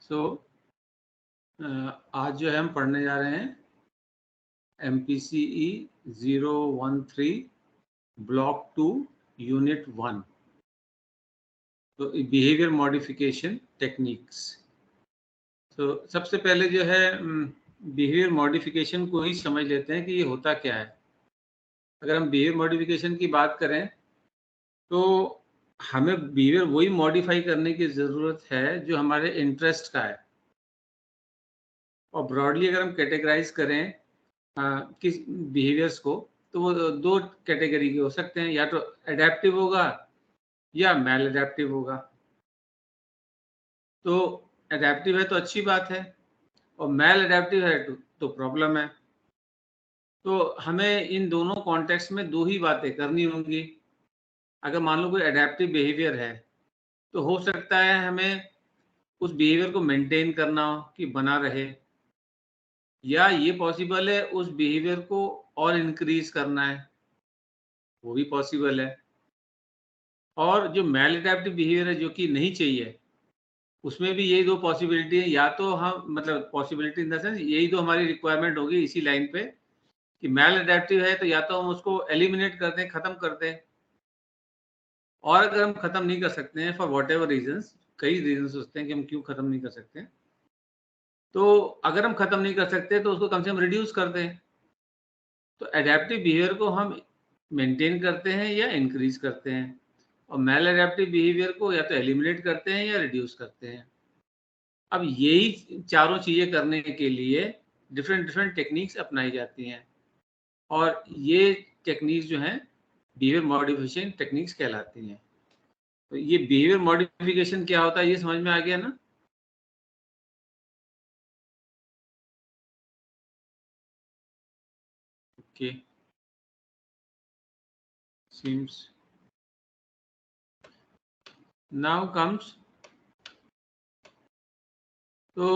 सो आज जो है हम पढ़ने जा रहे हैं MPCE 013 ब्लॉक 2 यूनिट 1, तो बिहेवियर मॉडिफिकेशन टेक्निक्स। तो सबसे पहले जो है बिहेवियर मॉडिफिकेशन को ही समझ लेते हैं कि ये होता क्या है। अगर हम बिहेवियर मॉडिफिकेशन की बात करें तो हमें बिहेवियर वही मॉडिफाई करने की ज़रूरत है जो हमारे इंटरेस्ट का है। और ब्रॉडली अगर हम कैटेगराइज करें किस बिहेवियर्स को, तो वो दो कैटेगरी के हो सकते हैं, या तो एडेप्टिव होगा या मैल एडेप्टिव होगा। तो एडेप्टिव है तो अच्छी बात है, और मैल एडेप्टिव है तो प्रॉब्लम है। तो हमें इन दोनों कॉन्टेक्स्ट में दो ही बातें करनी होंगी। अगर मान लो कोई एडेप्टिव बिहेवियर है तो हो सकता है हमें उस बिहेवियर को मेंटेन करना हो कि बना रहे, या ये पॉसिबल है उस बिहेवियर को और इंक्रीज करना है, वो भी पॉसिबल है। और जो मैल एडेप्टिव बिहेवियर है जो कि नहीं चाहिए, उसमें भी यही दो पॉसिबिलिटी है। या तो हम मतलब पॉसिबिलिटी इन द सेंस यही दो हमारी रिक्वायरमेंट होगी इसी लाइन पे कि मैल एडेप्टिव है तो या तो हम उसको एलिमिनेट कर दें, खत्म कर दें। और अगर हम खत्म नहीं कर सकते हैं फॉर वॉट एवर रीजंस, कई रीजंस होते हैं कि हम क्यों खत्म नहीं कर सकते, तो अगर हम खत्म नहीं कर सकते तो उसको कम से कम रिड्यूस कर दें। तो एडेप्टिव बिहेवियर को हम मेंटेन करते हैं या इंक्रीज करते हैं, और मैल एडेप्टिव बिहेवियर को या तो एलिमिनेट करते हैं या रिड्यूस करते हैं। अब यही चारों चीजें करने के लिए डिफरेंट डिफरेंट टेक्निक्स अपनाई जाती हैं, और ये टेक्निक्स जो हैं बिहेवियर मॉडिफिकेशन टेक्निक्स कहलाती हैं। तो ये बिहेवियर मॉडिफिकेशन क्या होता है ये समझ में आ गया ना? Okay, seems now comes। तो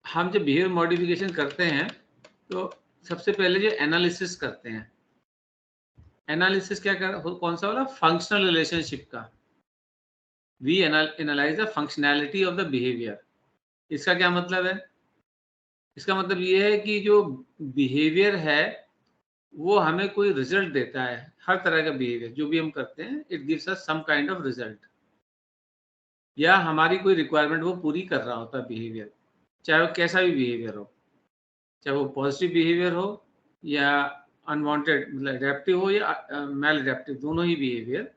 हम जब बिहेवियर मॉडिफिकेशन करते हैं तो सबसे पहले जो एनालिसिस करते हैं, एनालिसिस क्या कौन सा वाला? फंक्शनल रिलेशनशिप का। We analyse the functionality of the behaviour. इसका क्या मतलब है? इसका मतलब ये है कि जो बिहेवियर है वो हमें कोई रिजल्ट देता है। हर तरह का बिहेवियर जो भी हम करते हैं, it gives us some kind of result, या हमारी कोई रिक्वायरमेंट वो पूरी कर रहा होता है बिहेवियर, चाहे वो कैसा भी बिहेवियर हो, चाहे वो पॉजिटिव बिहेवियर हो या अनवांटेड मतलब एडेप्टिव हो या मैल एडेप्टिव, दोनों ही बिहेवियर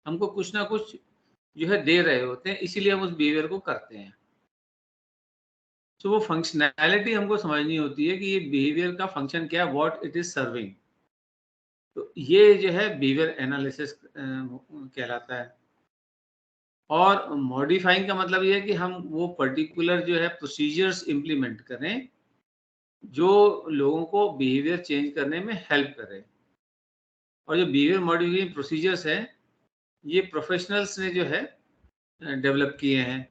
हमको कुछ ना कुछ जो है दे रहे होते हैं, इसीलिए हम उस बिहेवियर को करते हैं। तो वो फंक्शनैलिटी हमको समझनी होती है कि ये बिहेवियर का फंक्शन क्या है, व्हाट इट इज सर्विंग। तो ये जो है बिहेवियर एनालिसिस कहलाता है। और मॉडिफाइंग का मतलब ये है कि हम वो पर्टिकुलर जो है प्रोसीजर्स इंप्लीमेंट करें जो लोगों को बिहेवियर चेंज करने में हेल्प करे। और जो बिहेवियर मॉडिफिकेशन प्रोसीजर्स हैं ये प्रोफेशनल्स ने जो है डेवलप किए हैं,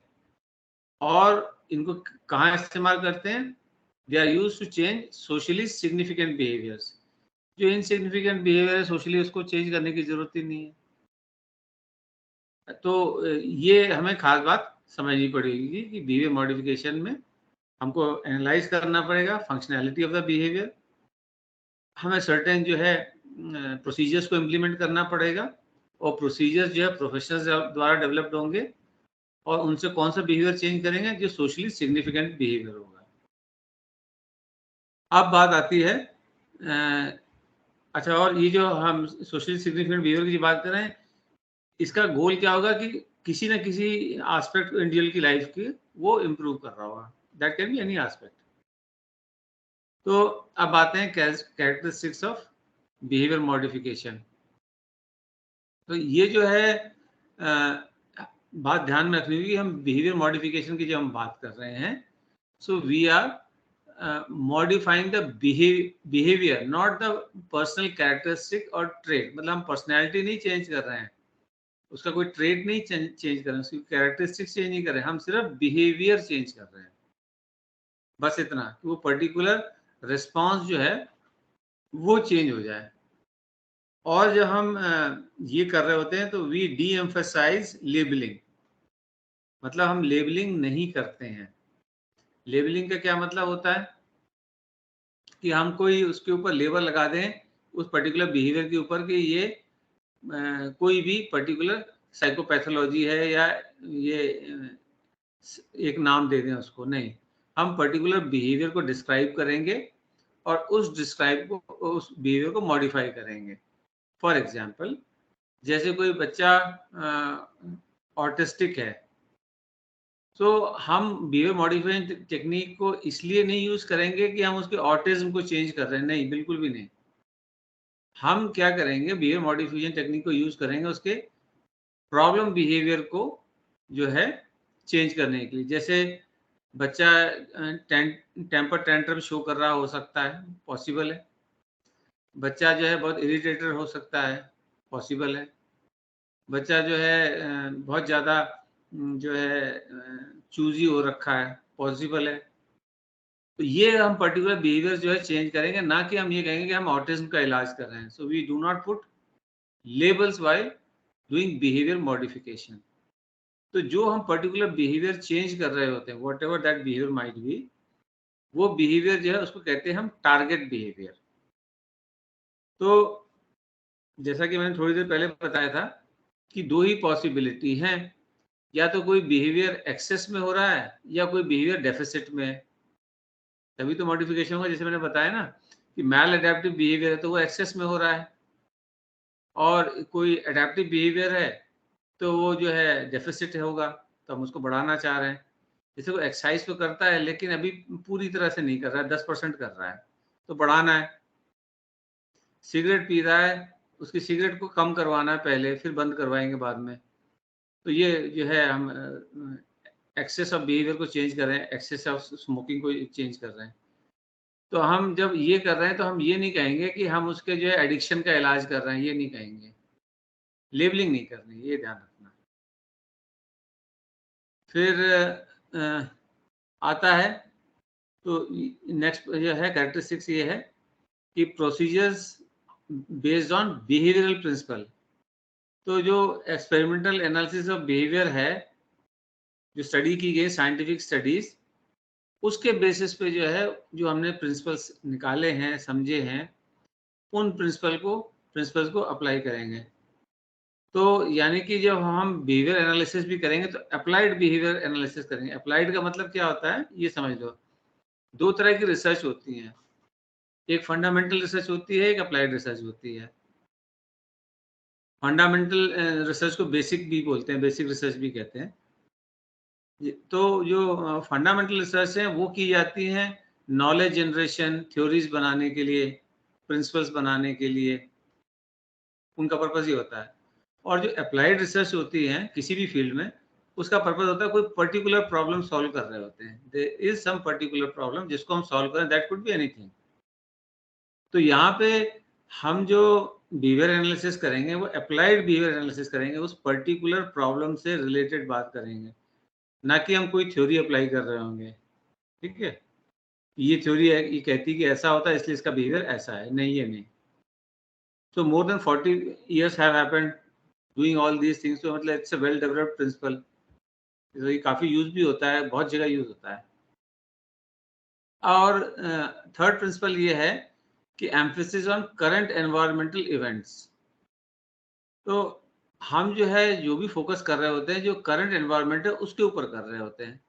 और इनको कहाँ इस्तेमाल करते हैं? They are used to change socially significant behaviours. जो इनसिग्निफिकेंट बिहेवियर है सोशली, उसको चेंज करने की जरूरत ही नहीं है। तो ये हमें खास बात समझनी पड़ेगी कि बिहेवियर मॉडिफिकेशन में हमको एनालाइज करना पड़ेगा फंक्शनैलिटी ऑफ द बिहेवियर, हमें सर्टेन जो है प्रोसीजर्स को इम्प्लीमेंट करना पड़ेगा, और प्रोसीजर्स जो है प्रोफेशनल्स द्वारा डेवलप्ड होंगे, और उनसे कौन सा बिहेवियर चेंज करेंगे? जो सोशली सिग्निफिकेंट बिहेवियर होगा। अब बात आती है अच्छा, और ये जो हम सोशली सिग्निफिकेंट बिहेवियर की बात कर रहे हैं, इसका गोल क्या होगा कि किसी ना किसी एस्पेक्ट इंडिविजुअल की लाइफ की वो इम्प्रूव कर रहा होगा। That can be any aspect. तो अब आते हैं कैरेक्टरिस्टिक्स ऑफ बिहेवियर मॉडिफिकेशन। तो ये जो है बात ध्यान में रखनी होगी कि हम बिहेवियर मॉडिफिकेशन की जब हम बात कर रहे हैं, so we are modifying the behaviour, not the personal characteristic और ट्रेट। मतलब हम पर्सनैलिटी नहीं चेंज कर रहे हैं, उसका कोई ट्रेट नहीं चेंज कर रहे हैं, उसकी कैरेक्टरिस्टिक्स चेंज नहीं कर रहे हैं, हम सिर्फ बिहेवियर चेंज कर रहे हैं। बस इतना कि वो पर्टिकुलर रिस्पॉन्स जो है वो चेंज हो जाए। और जब हम ये कर रहे होते हैं तो वी डी एम्फेसाइज लेबलिंग। मतलब हम लेबलिंग नहीं करते हैं। लेबलिंग का क्या मतलब होता है कि हम कोई उसके ऊपर लेबल लगा दें उस पर्टिकुलर बिहेवियर के ऊपर कि ये कोई भी पर्टिकुलर साइकोपैथोलॉजी है या ये एक नाम दे दें उसको। नहीं, हम पर्टिकुलर बिहेवियर को डिस्क्राइब करेंगे और उस डिस्क्राइब को, उस बिहेवियर को मॉडिफाई करेंगे। फॉर एग्जांपल, जैसे कोई बच्चा ऑटिस्टिक है, तो हम बिहेवियर मॉडिफिकेशन टेक्निक को इसलिए नहीं यूज करेंगे कि हम उसके ऑटिज्म को चेंज कर रहे हैं। नहीं, बिल्कुल भी नहीं। हम क्या करेंगे, बिहेवियर मॉडिफिकेशन टेक्निक को यूज करेंगे उसके प्रॉब्लम बिहेवियर को जो है चेंज करने के लिए। जैसे बच्चा टेम्पर टेंट्रम शो कर रहा हो सकता है, पॉसिबल है। बच्चा जो है बहुत इरिटेटेड हो सकता है, पॉसिबल है। बच्चा जो है बहुत ज़्यादा जो है चूजी हो रखा है, पॉसिबल है। तो ये हम पर्टिकुलर बिहेवियर जो है चेंज करेंगे, ना कि हम ये कहेंगे कि हम ऑटिज्म का इलाज कर रहे हैं। So we do not put labels while doing behaviour modification. तो जो हम पर्टिकुलर बिहेवियर चेंज कर रहे होते हैं, whatever that behaviour might be, वो बिहेवियर जो है उसको कहते हैं हम टारगेट बिहेवियर। तो जैसा कि मैंने थोड़ी देर पहले बताया था कि दो ही पॉसिबिलिटी हैं, या तो कोई बिहेवियर एक्सेस में हो रहा है या कोई बिहेवियर डेफिसिट में है, तभी तो मॉडिफिकेशन होगा। जैसे मैंने बताया ना कि मैल अडेप्टिव बिहेवियर है तो वो एक्सेस में हो रहा है, और कोई अडेप्टिव बिहेवियर है तो वो जो है डेफिसिट होगा, तो हम उसको बढ़ाना चाह रहे हैं। जैसे वो एक्सरसाइज तो करता है लेकिन अभी पूरी तरह से नहीं कर रहा है, 10% कर रहा है, तो बढ़ाना है। सिगरेट पी रहा है, उसकी सिगरेट को कम करवाना है पहले, फिर बंद करवाएंगे बाद में। तो ये जो है हम एक्सेस ऑफ बिहेवियर को चेंज कर रहे हैं, एक्सेस ऑफ स्मोकिंग को चेंज कर रहे हैं। तो हम जब ये कर रहे हैं तो हम ये नहीं कहेंगे कि हम उसके जो है एडिक्शन का इलाज कर रहे हैं, ये नहीं कहेंगे। लेबलिंग नहीं करनी, ये ध्यान रखना। फिर आता है, तो नेक्स्ट जो है कैरेक्टरिस्टिक्स ये है कि procedures based on behavioural principle. तो जो एक्सपेरिमेंटल एनालिसिस ऑफ बिहेवियर है, जो स्टडी की गई साइंटिफिक स्टडीज, उसके बेसिस पे जो है जो हमने प्रिंसिपल्स निकाले हैं, समझे हैं, उन प्रिंसिपल्स को अप्लाई करेंगे। तो यानी कि जब हम बिहेवियर एनालिसिस भी करेंगे तो अप्लाइड बिहेवियर एनालिसिस करेंगे। अप्लाइड का मतलब क्या होता है, ये समझ लो। दो तरह की रिसर्च होती है, एक फंडामेंटल रिसर्च होती है, एक अप्लाइड रिसर्च होती है। फंडामेंटल रिसर्च को बेसिक भी बोलते हैं, बेसिक रिसर्च भी कहते हैं। तो जो फंडामेंटल रिसर्च है वो की जाती है नॉलेज जनरेशन, थ्योरीज बनाने के लिए, प्रिंसिपल्स बनाने के लिए, उनका पर्पस ये होता है। और जो अप्लाइड रिसर्च होती है किसी भी फील्ड में, उसका पर्पस होता है कोई पर्टिकुलर प्रॉब्लम सॉल्व कर रहे होते हैं। There is some particular problem जिसको हम सॉल्व करें, दैट कुड बी एनीथिंग। तो यहाँ पे हम जो बिहेवियर एनालिसिस करेंगे वो अप्लाइड बिहेवियर एनालिसिस करेंगे, उस पर्टिकुलर प्रॉब्लम से रिलेटेड बात करेंगे, ना कि हम कोई थ्योरी अप्लाई कर रहे होंगे। ठीक है, ये थ्योरी है, ये कहती है कि ऐसा होता है इसलिए इसका बिहेवियर ऐसा है। नहीं, ये नहीं। So more than 40 years have happened doing all these things, तो मतलब it's a well developed principle. तो ये काफ़ी यूज़ भी होता है, बहुत जगह यूज़ होता है। और थर्ड प्रिंसिपल ये है कि emphasis on current environmental events. तो हम जो है जो भी फोकस कर रहे होते हैं, जो करंट एनवायरमेंट है उसके ऊपर कर रहे होते हैं,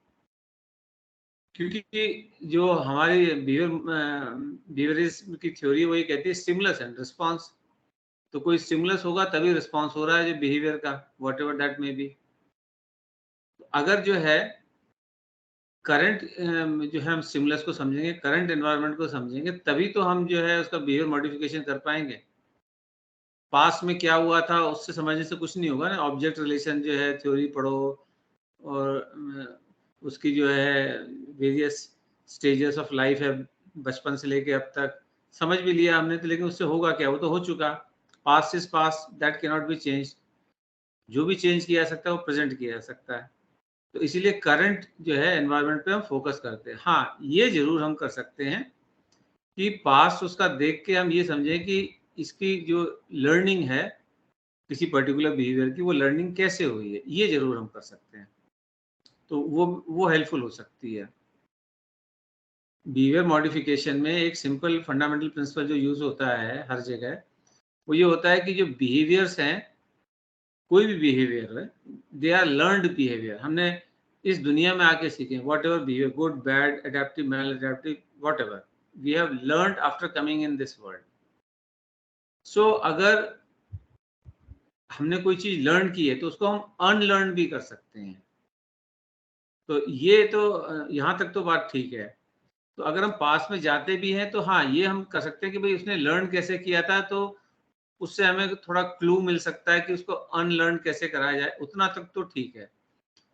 क्योंकि जो हमारी बिहेवियरिज्म की थ्योरी वो ये कहती है स्टिमुलस एंड रिस्पॉन्स। तो कोई स्टिमुलस होगा तभी रिस्पॉन्स हो रहा है जो बिहेवियर का, व्हाटएवर दैट मे बी। अगर जो है करंट जो है हम स्टिमुलस को समझेंगे, करंट एनवायरनमेंट को समझेंगे, तभी तो हम जो है उसका बिहेवियर मॉडिफिकेशन कर पाएंगे। पास्ट में क्या हुआ था उससे समझने से कुछ नहीं होगा ना। ऑब्जेक्ट रिलेशन जो है थ्योरी पढ़ो, और उसकी जो है वेरियस स्टेजेस ऑफ लाइफ है, बचपन से लेके अब तक समझ भी लिया हमने, तो लेकिन उससे होगा क्या, वो तो हो चुका। Past is past, that can not be change. जो भी चेंज किया जा सकता है वो प्रेजेंट किया जा सकता है। तो इसीलिए करंट जो है एनवायरनमेंट पे हम फोकस करते हैं। हाँ, ये जरूर हम कर सकते हैं कि पास्ट उसका देख के हम ये समझें कि इसकी जो लर्निंग है किसी पर्टिकुलर बिहेवियर की, वो लर्निंग कैसे हुई है, ये जरूर हम कर सकते हैं। तो वो हेल्पफुल हो सकती है। बिहेवियर मॉडिफिकेशन में एक सिंपल फंडामेंटल प्रिंसिपल जो यूज होता है हर जगह, वो ये होता है कि जो बिहेवियर्स हैं, कोई भी बिहेवियर है, दे आर लर्नड बिहेवियर। हमने इस दुनिया में आके सीखे, whatever behaviour, good, bad, adaptive, maladaptive, whatever, we have learned after coming in this world. So अगर हमने कोई चीज लर्न की है तो उसको हम अनलर्न भी कर सकते हैं। तो ये तो यहाँ तक तो बात ठीक है। तो अगर हम पास में जाते भी हैं तो हाँ, ये हम कर सकते हैं कि भाई उसने लर्न कैसे किया था, तो उससे हमें थोड़ा क्लू मिल सकता है कि उसको अनलर्न कैसे कराया जाए, उतना तक तो ठीक है।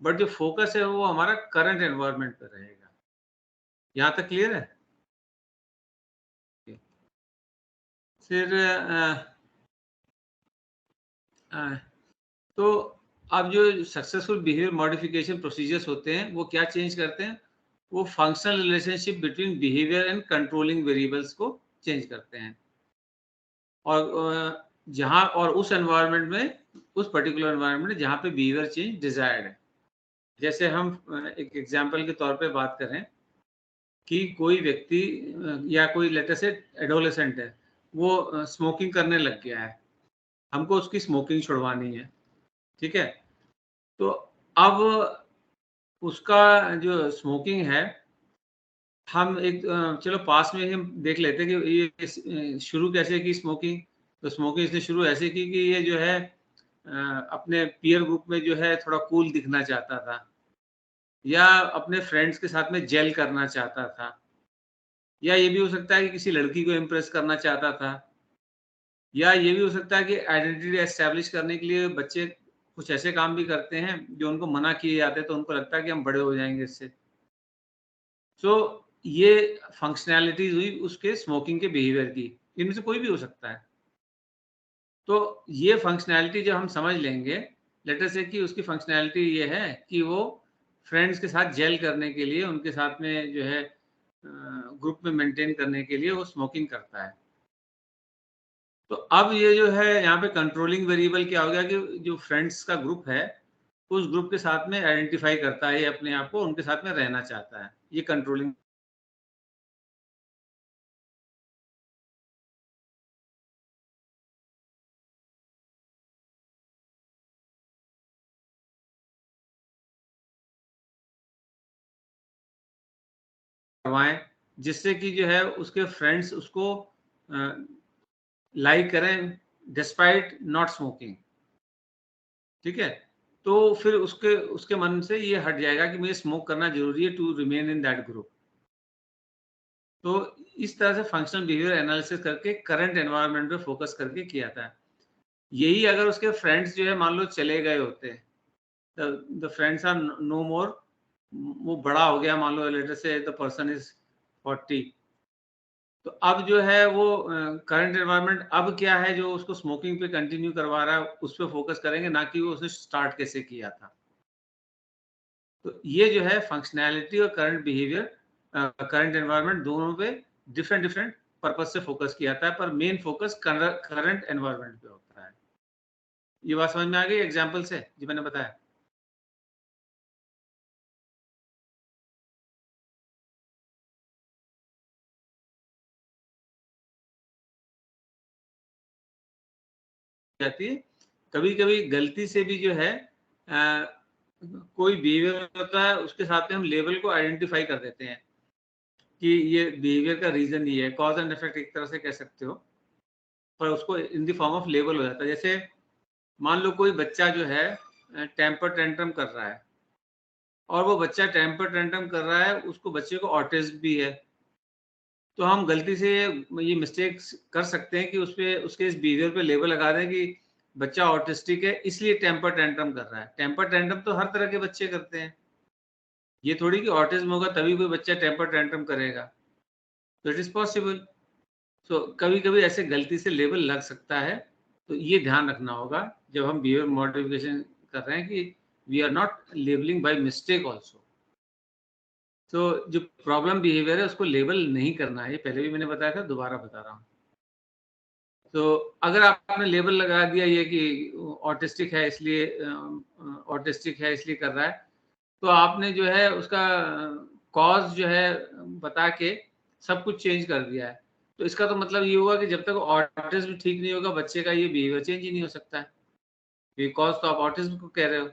बट जो फोकस है वो हमारा करंट एनवायरनमेंट पे रहेगा। यहाँ तक क्लियर है? फिर तो अब जो सक्सेसफुल बिहेवियर मॉडिफिकेशन प्रोसीजर्स होते हैं वो क्या चेंज करते हैं? वो functional relationship between behaviour and controlling variables को चेंज करते हैं। और जहाँ और उस एनवायरनमेंट में, उस पर्टिकुलर एनवायरनमेंट में जहाँ पे बिहेवियर चेंज डिजायर्ड है। जैसे हम एक एग्जांपल के तौर पे बात करें कि कोई व्यक्ति या कोई लेटर से एडोलेसेंट है, वो स्मोकिंग करने लग गया है, हमको उसकी स्मोकिंग छुड़वानी है, ठीक है? तो अब उसका जो स्मोकिंग है, हम एक चलो पास में ही हम देख लेते हैं कि ये शुरू कैसे की स्मोकिंग। तो स्मोकिंग इसने शुरू ऐसे की कि ये जो है अपने पीयर ग्रुप में जो है थोड़ा कूल दिखना चाहता था, या अपने फ्रेंड्स के साथ में जेल करना चाहता था, या ये भी हो सकता है कि किसी लड़की को इम्प्रेस करना चाहता था, या ये भी हो सकता है कि आइडेंटिटी एस्टेब्लिश करने के लिए बच्चे कुछ ऐसे काम भी करते हैं जो उनको मना किए जाते हैं, तो उनको लगता है कि हम बड़े हो जाएंगे इससे। सो ये फंक्शनैलिटीज हुई उसके स्मोकिंग के बिहेवियर की, इनमें से कोई भी हो सकता है। तो ये फंक्शनैलिटी जब हम समझ लेंगे, लेट अस से कि उसकी फंक्शनैलिटी ये है कि वो फ्रेंड्स के साथ जेल करने के लिए, उनके साथ में जो है ग्रुप में मेंटेन करने के लिए वो स्मोकिंग करता है। तो अब ये जो है यहाँ पे कंट्रोलिंग वेरिएबल क्या हो गया कि जो फ्रेंड्स का ग्रुप है, उस ग्रुप के साथ में आइडेंटिफाई करता है, ये अपने आप को उनके साथ में रहना चाहता है, ये कंट्रोलिंग करवाएं, जिससे कि जो है उसके फ्रेंड्स उसको लाइक करें डिस्पाइट नॉट स्मोकिंग, ठीक है? तो फिर उसके उसके मन से ये हट जाएगा कि मुझे स्मोक करना जरूरी है to remain in that group. तो इस तरह से फंक्शनल बिहेवियर एनालिसिस करके करंट एनवायरनमेंट पे फोकस करके किया था। यही अगर उसके फ्रेंड्स जो है मान लो चले गए होते, द फ्रेंड्स आर नो मोर, वो बड़ा हो गया, मान लो लेटर से द पर्सन इज 40, तो अब जो है वो करंट एनवायरनमेंट अब क्या है जो उसको स्मोकिंग पे कंटिन्यू करवा रहा है, उस पे फोकस करेंगे, ना कि वो उसने स्टार्ट कैसे किया था। तो ये जो है फंक्शनैलिटी और करंट बिहेवियर, करंट एनवायरनमेंट, दोनों पे डिफरेंट डिफरेंट पर्पज से फोकस किया जाता है, पर मेन फोकस करंट एनवायरनमेंट पे होता है। ये बात समझ में आ गई एग्जाम्पल से जो मैंने बताया? जाती है कभी कभी गलती से भी जो है कोई बिहेवियर होता है, उसके साथ में हम लेबल को आइडेंटिफाई कर देते हैं कि ये बिहेवियर का रीजन ये है, कॉज एंड इफेक्ट एक तरह से कह सकते हो, पर उसको in the form of label हो जाता है। जैसे मान लो कोई बच्चा जो है टेम्पर टेंट्रम कर रहा है, और वो बच्चा टेम्पर टेंट्रम कर रहा है, उसको बच्चे को ऑटिज्म भी है, तो हम गलती से ये मिस्टेक कर सकते हैं कि उसपे उसके इस बिहेवियर पे लेबल लगा दें कि बच्चा ऑटिस्टिक है इसलिए टेम्पर टेंट्रम कर रहा है। टेम्पर टेंट्रम तो हर तरह के बच्चे करते हैं, ये थोड़ी कि ऑटिज्म होगा तभी कोई बच्चा टेम्पर टेंट्रम करेगा। तो इट इज पॉसिबल। सो कभी कभी ऐसे गलती से लेबल लग सकता है, तो ये ध्यान रखना होगा जब हम बिहेवियर मॉडिफिकेशन कर रहे हैं कि we are not labelling by mistake also. तो जो प्रॉब्लम बिहेवियर है उसको लेबल नहीं करना है, ये पहले भी मैंने बताया था, दोबारा बता रहा हूँ। तो अगर आपने लेबल लगा दिया ये कि ऑटिस्टिक है इसलिए कर रहा है, तो आपने जो है उसका कॉज जो है बता के सब कुछ चेंज कर दिया है। तो इसका तो मतलब ये हुआ कि जब तक ऑटिज्म ठीक नहीं होगा बच्चे का ये बिहेवियर चेंज ही नहीं हो सकता है। बिकॉज़ तो आप ऑटिज्म को कह रहे हो,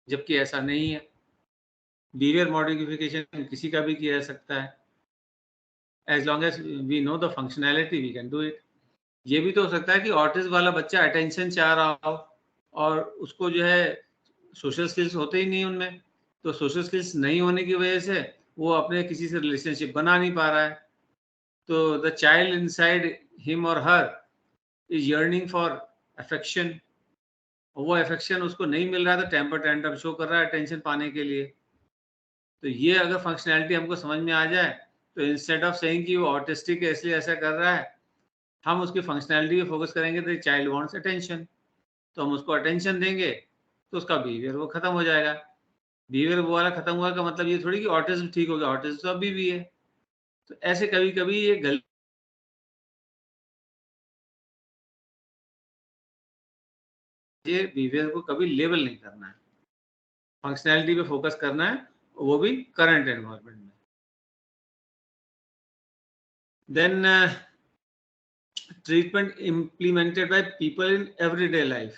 जबकि ऐसा नहीं है। बिहेवियर मॉडिफिकेशन किसी का भी किया जा सकता है। As long as we know the functionality we can do it. ये भी तो हो सकता है कि ऑटिज़्म वाला बच्चा अटेंशन चाह रहा हो और उसको जो है सोशल स्किल्स होते ही नहीं उनमें। तो सोशल स्किल्स नहीं होने की वजह से वो अपने किसी से रिलेशनशिप बना नहीं पा रहा है। तो द चाइल्ड इनसाइड हिम और हर इज़ यर्निंग फॉर अफेक्शन। वो अफेक्शन उसको नहीं मिल रहा है तो टेम्पर टैंट्रम शो कर रहा है अटेंशन पाने के लिए। तो ये अगर फंक्शनैलिटी हमको समझ में आ जाए तो इंस्टेड ऑफ सेइंग कि वो ऑटिस्टिक है इसलिए ऐसा कर रहा है, हम उसकी फंक्शनैलिटी पे फोकस करेंगे द चाइल्ड वांट्स अटेंशन। तो हम उसको अटेंशन देंगे तो उसका बिहेवियर वो खत्म हो जाएगा। बिहेवियर वो वाला खत्म हुआ का मतलब ये थोड़ी कि ऑटिज्म ठीक हो गया, ऑटिज्म तो अभी भी है। तो ऐसे कभी-कभी ये बिहेवियर को कभी लेबल नहीं करना है। फंक्शनैलिटी पे फोकस करना है, वो भी करंट एनवायरनमेंट में। Then treatment implemented by people in everyday life.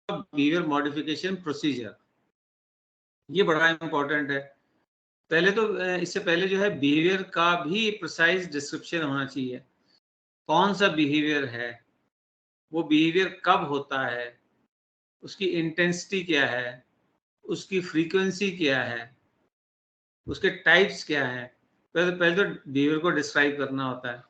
Behaviour modification procedure, ये बड़ा इंपॉर्टेंट है। पहले तो इससे पहले जो है बिहेवियर का भी प्रिसाइज डिस्क्रिप्शन होना चाहिए। कौन सा बिहेवियर है, वो बिहेवियर कब होता है, उसकी इंटेंसिटी क्या है, उसकी फ्रीक्वेंसी क्या है, उसके टाइप्स क्या हैं। पहले तो बिहेवियर को डिस्क्राइब करना होता है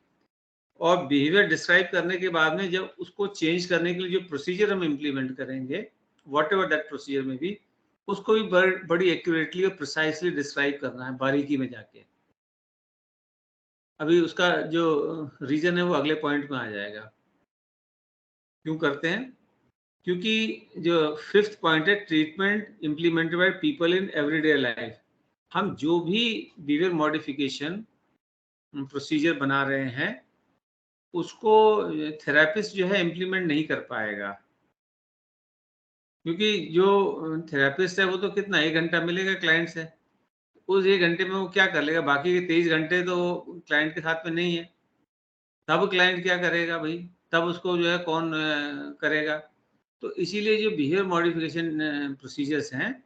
और बिहेवियर डिस्क्राइब करने के बाद में जब उसको चेंज करने के लिए जो प्रोसीजर हम इम्प्लीमेंट करेंगे, व्हाटएवर दैट प्रोसीजर में भी, उसको भी बड़ी एक्यूरेटली और प्रिसाइसली डिस्क्राइब करना है बारीकी में जाके। अभी उसका जो रीजन है वो अगले पॉइंट में आ जाएगा। क्यों करते हैं? क्योंकि जो 5th पॉइंट है treatment implemented by people in everyday life. हम जो भी बिहेवियर मॉडिफिकेशन प्रोसीजर बना रहे हैं उसको थेरेपिस्ट जो है इम्प्लीमेंट नहीं कर पाएगा। क्योंकि जो थेरेपिस्ट है वो तो कितना 1 घंटा मिलेगा क्लाइंट से, उस 1 घंटे में वो क्या कर लेगा? बाकी के 23 घंटे तो क्लाइंट के साथ में नहीं है। तब क्लाइंट क्या करेगा भई? तब उसको जो है कौन करेगा? तो इसीलिए जो बिहेवियर मॉडिफिकेशन प्रोसीजर्स हैं,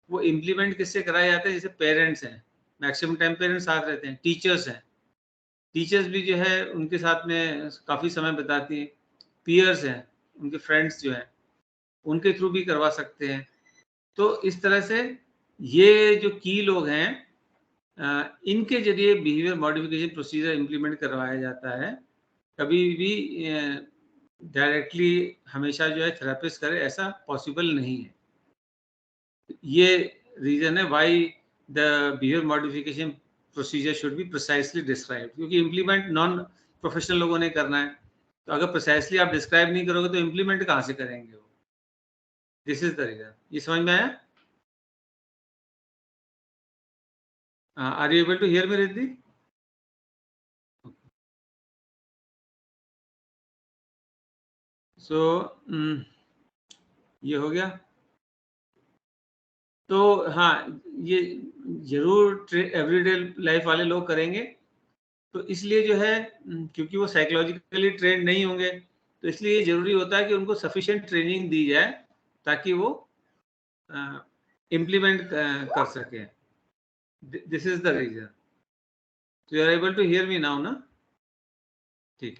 वो इम्प्लीमेंट किससे कराए जाते हैं? जैसे पेरेंट्स हैं, मैक्सिमम टाइम पेरेंट्स साथ रहते हैं, टीचर्स हैं, टीचर्स भी जो है उनके साथ में काफ़ी समय बिताती हैं, पीयर्स हैं, उनके फ्रेंड्स जो हैं, उनके थ्रू भी करवा सकते हैं। तो इस तरह से ये जो की लोग हैं इनके ज़रिए बिहेवियर मॉडिफिकेशन प्रोसीजर इम्प्लीमेंट करवाया जाता है। कभी भी डायरेक्टली हमेशा जो है थेरेपिस्ट करे ऐसा पॉसिबल नहीं है। ये रीज़न है why the behaviour modification procedure should be precisely described, क्योंकि इम्प्लीमेंट नॉन प्रोफेशनल लोगों ने करना है। तो अगर प्रिसाइजली आप डिस्क्राइब नहीं करोगे तो इम्प्लीमेंट कहाँ से करेंगे वो? This is the reason. ये समझ में आया? Are you able to hear me Riddhi? So ये हो गया। तो हाँ, ये ज़रूर एवरीडे लाइफ वाले लोग करेंगे। तो इसलिए जो है क्योंकि वो साइकोलॉजिकली ट्रेन्ड नहीं होंगे, तो इसलिए ये ज़रूरी होता है कि उनको सफिशिएंट ट्रेनिंग दी जाए ताकि वो इम्प्लीमेंट कर सकें। This is the reason. तो you are able to hear me now ना? ठीक।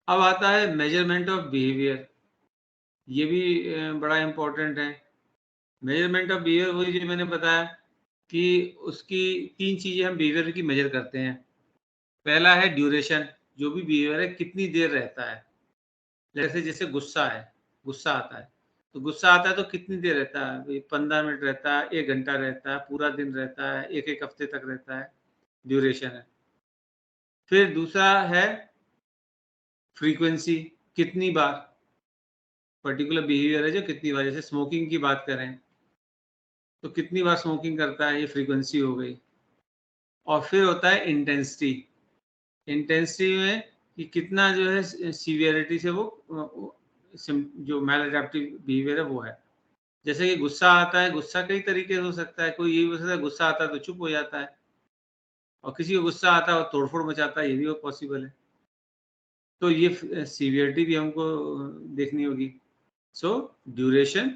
अब आता है मेजरमेंट ऑफ बिहेवियर। ये भी बड़ा इम्पोर्टेंट है। मेजरमेंट ऑफ बिहेवियर वही जो मैंने बताया कि उसकी 3 चीज़ें हम बिहेवियर की मेजर करते हैं। पहला है ड्यूरेशन, जो भी बिहेवियर है कितनी देर रहता है। जैसे जैसे गुस्सा है, गुस्सा आता है, तो गुस्सा आता है तो कितनी देर रहता है? भई 15 मिनट रहता है, 1 घंटा रहता है, पूरा दिन रहता है, 1-1 हफ्ते तक रहता है, ड्यूरेशन है। फिर दूसरा है फ्रीक्वेंसी, कितनी बार पर्टिकुलर बिहेवियर है जो कितनी बार, जैसे स्मोकिंग की बात करें, तो कितनी बार स्मोकिंग करता है, ये फ्रीक्वेंसी हो गई। और फिर होता है इंटेंसिटी। इंटेंसिटी में कि कितना जो है सीवियरिटी से वो जो मैल एडेप्टिव बिहेवियर है वो है। जैसे कि गुस्सा आता है, गुस्सा कई तरीके से हो सकता है। कोई ये हो सकता है गुस्सा आता है तो चुप हो जाता है, और किसी को गुस्सा आता है और तोड़फोड़ मचाता है, ये भी पॉसिबल है। तो ये सीवियरिटी भी हमको देखनी होगी। सो ड्यूरेशन,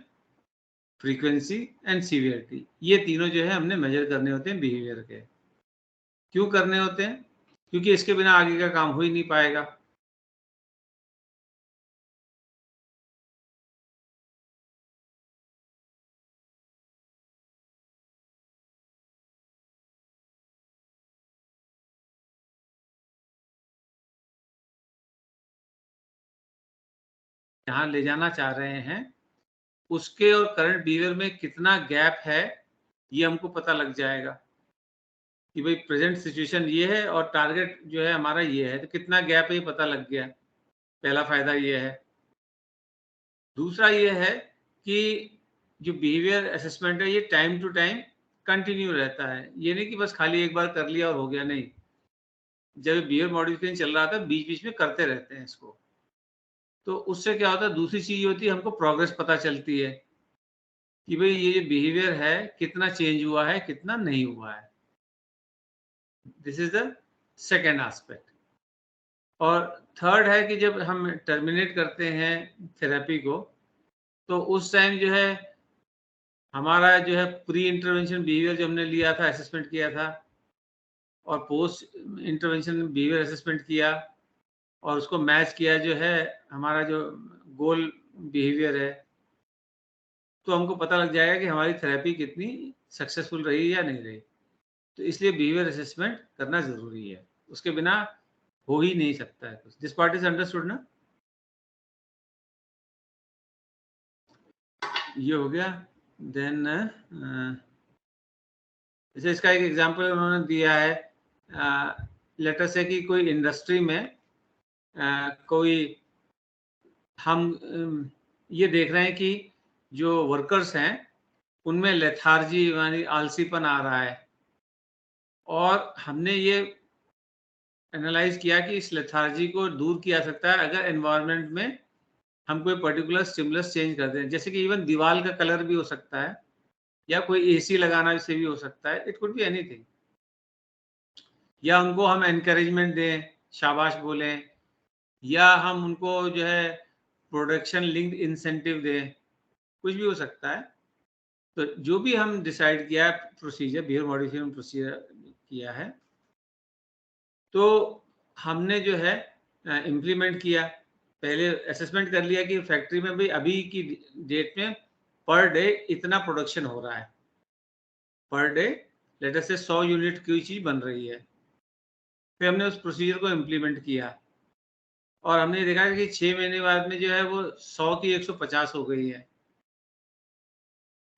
फ्रीक्वेंसी एंड सीवियरिटी, ये तीनों जो है हमने मेजर करने होते हैं बिहेवियर के। क्यों करने होते हैं? क्योंकि इसके बिना आगे का काम हो ही नहीं पाएगा। जहाँ ले जाना चाह रहे हैं उसके और करंट बिहेवियर में कितना गैप है, ये हमको पता लग जाएगा कि भाई प्रेजेंट सिचुएशन ये है और टारगेट जो है हमारा ये है, तो कितना गैप है ये पता लग गया। पहला फायदा ये है। दूसरा ये है कि जो बिहेवियर असेसमेंट है ये टाइम टू टाइम कंटिन्यू रहता है। ये नहीं कि बस खाली एक बार कर लिया और हो गया, नहीं। जब बिहेवियर मॉडिफिकेशन चल रहा था बीच-बीच में करते रहते हैं इसको। तो उससे क्या होता है, दूसरी चीज़ होती है हमको प्रोग्रेस पता चलती है कि भई ये जो बिहेवियर है कितना चेंज हुआ है, कितना नहीं हुआ है। This is the second aspect. और थर्ड है कि जब हम टर्मिनेट करते हैं थेरेपी को, तो उस टाइम जो है हमारा जो है प्री इंटरवेंशन बिहेवियर जो हमने लिया था, असेसमेंट किया था, और पोस्ट इंटरवेंशन बिहेवियर असेसमेंट किया, और उसको मैच किया जो है हमारा जो गोल बिहेवियर है, तो हमको पता लग जाएगा कि हमारी थेरेपी कितनी सक्सेसफुल रही या नहीं रही। तो इसलिए बिहेवियर असेसमेंट करना ज़रूरी है। उसके बिना हो ही नहीं सकता है कुछ। दिस पार्ट इज़ अंडरस्टूड ना? ये हो गया। देन जैसे इसका एक एग्जांपल उन्होंने दिया है, लेटर से कि कोई इंडस्ट्री में कोई हम ये देख रहे हैं कि जो वर्कर्स हैं उनमें लेथार्जी यानी आलसीपन आ रहा है, और हमने ये एनालाइज किया कि इस लेथार्जी को दूर किया जा सकता है अगर एनवायरनमेंट में हम कोई पर्टिकुलर स्टिमुलस चेंज कर दें। जैसे कि इवन दीवार का कलर भी हो सकता है, या कोई एसी लगाना से भी हो सकता है। It could be anything. या उनको हम एनकरेजमेंट दें, शाबाश बोलें, या हम उनको जो है प्रोडक्शन लिंक्ड इंसेंटिव दें, कुछ भी हो सकता है। तो जो भी हम डिसाइड किया है प्रोसीजर, बिहेवियर मॉडिफिकेशन प्रोसीजर किया है, तो हमने जो है इम्प्लीमेंट किया। पहले असेसमेंट कर लिया कि फैक्ट्री में भाई अभी की डेट में पर डे इतना प्रोडक्शन हो रहा है। पर डे लेट अस से 100 यूनिट की चीज़ बन रही है। फिर हमने उस प्रोसीजर को इम्प्लीमेंट किया, और हमने देखा कि 6 महीने बाद में जो है वो 100 की 150 हो गई है।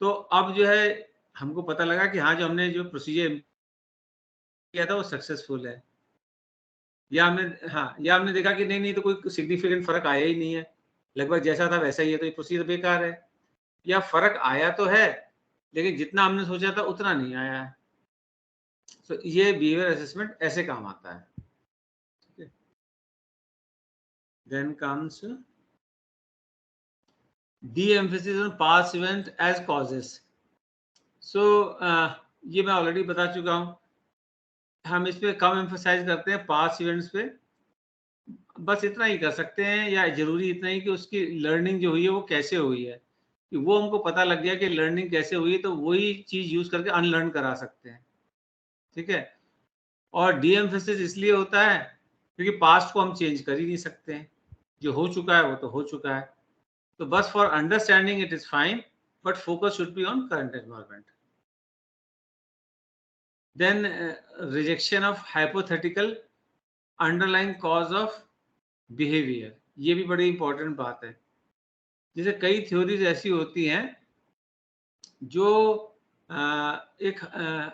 तो अब जो है हमको पता लगा कि हाँ, जो हमने जो प्रोसीजर किया था वो सक्सेसफुल है। या हमने हाँ, या हमने देखा कि नहीं तो कोई सिग्निफिकेंट फ़र्क आया ही नहीं है। लगभग जैसा था वैसा ही है, तो ये प्रोसीजर बेकार है। या फ़र्क आया तो है, लेकिन जितना हमने सोचा था उतना नहीं आया है। तो ये बिहेवियर असेसमेंट ऐसे काम आता है। ठीक है? Then comes de-emphasis on past event as causes. So ये मैं ऑलरेडी बता चुका हूँ। हम इस पे कम एम्फसाइज करते हैं पास्ट इवेंट्स पे। बस इतना ही कर सकते हैं, या ज़रूरी इतना ही कि उसकी लर्निंग जो हुई है वो कैसे हुई है। कि वो हमको पता लग गया कि लर्निंग कैसे हुई है, तो वही चीज़ यूज़ करके अनलर्न करा सकते हैं। ठीक है? और डी-एम्फेसिस इसलिए होता है क्योंकि पास्ट को हम चेंज कर ही नहीं सकते हैं। जो हो चुका है वो तो हो चुका है। तो बस for understanding it is fine, but focus should be on current environment. Then rejection of hypothetical underlying cause of behaviour, ये भी बड़ी इंपॉर्टेंट बात है। जैसे कई थ्योरीज ऐसी होती हैं जो एक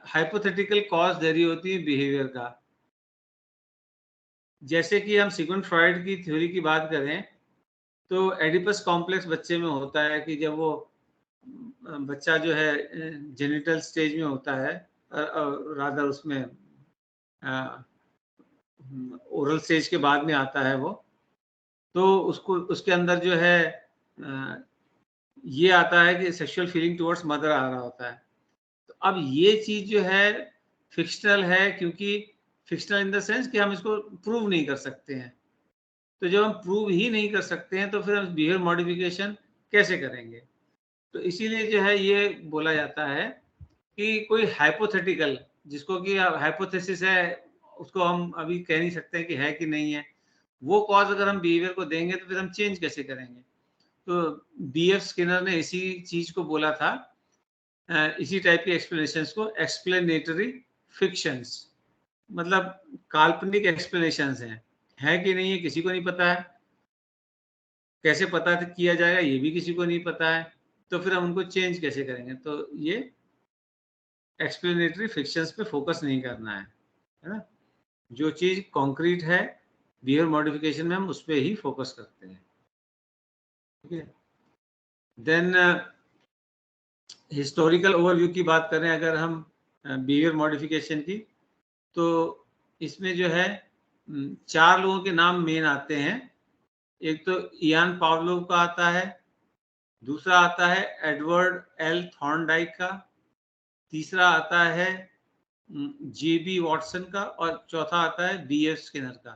हाइपोथेटिकल कॉज दे रही होती है बिहेवियर का। जैसे कि हम सिगमंड फ्रॉइड की थ्योरी की बात करें, तो एडिपस कॉम्प्लेक्स बच्चे में होता है कि जब वो बच्चा जो है जेनिटल स्टेज में होता है, रादर उसमें ओरल स्टेज के बाद में आता है वो, तो उसको उसके अंदर जो है ये आता है कि सेक्सुअल फीलिंग टुवर्ड्स मदर आ रहा होता है। तो अब ये चीज़ जो है फ़िक्शनल है, क्योंकि फ़िक्शनल इन द सेंस कि हम इसको प्रूव नहीं कर सकते हैं। तो जब हम प्रूव ही नहीं कर सकते हैं तो फिर हम बिहेवियर मॉडिफिकेशन कैसे करेंगे? तो इसीलिए जो है ये बोला जाता है कि कोई हाइपोथेटिकल, जिसको कि हाइपोथेसिस है, उसको हम अभी कह नहीं सकते कि है कि नहीं है। वो कॉज़ अगर हम बिहेवियर को देंगे तो फिर हम चेंज कैसे करेंगे? तो बीएफ स्किनर ने इसी चीज़ को बोला था, इसी टाइप के एक्सप्लेनेशंस को एक्सप्लेनेटरी फिक्शंस, मतलब काल्पनिक एक्सप्लेनेशंस हैं। है कि नहीं है किसी को नहीं पता है। कैसे पता किया जाएगा ये भी किसी को नहीं पता है। तो फिर हम उनको चेंज कैसे करेंगे? तो ये एक्सप्लेनेटरी फिक्शंस पे फोकस नहीं करना है ना? जो चीज़ कॉन्क्रीट है, बिहेवियर मॉडिफिकेशन में हम उस पे ही फोकस करते हैं। ठीक है? देन हिस्टोरिकल ओवरव्यू की बात करें अगर हम बिहेवियर मॉडिफिकेशन की, तो इसमें जो है 4 लोगों के नाम मेन आते हैं। एक तो इयान पावलोव का आता है, दूसरा आता है एडवर्ड एल थॉर्नडाइक का, तीसरा आता है जेबी वॉटसन का और चौथा आता है बीएफ स्किनर का।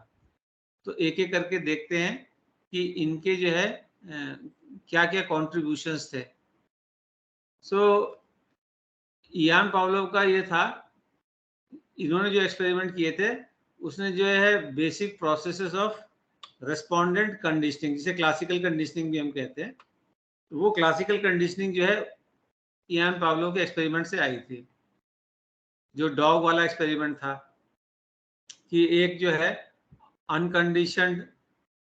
तो एक-एक करके देखते हैं कि इनके जो है क्या-क्या कॉन्ट्रिब्यूशंस थे। सो इयान पावलोव का ये था, इन्होंने जो एक्सपेरिमेंट किए थे, उसने जो है basic processes of respondent conditioning, जिसे क्लासिकल कंडीशनिंग भी हम कहते हैं, वो क्लासिकल कंडीशनिंग जो है इयान पावलोव के एक्सपेरिमेंट से आई थी। जो डॉग वाला एक्सपेरिमेंट था कि एक जो है अनकंडीशन्ड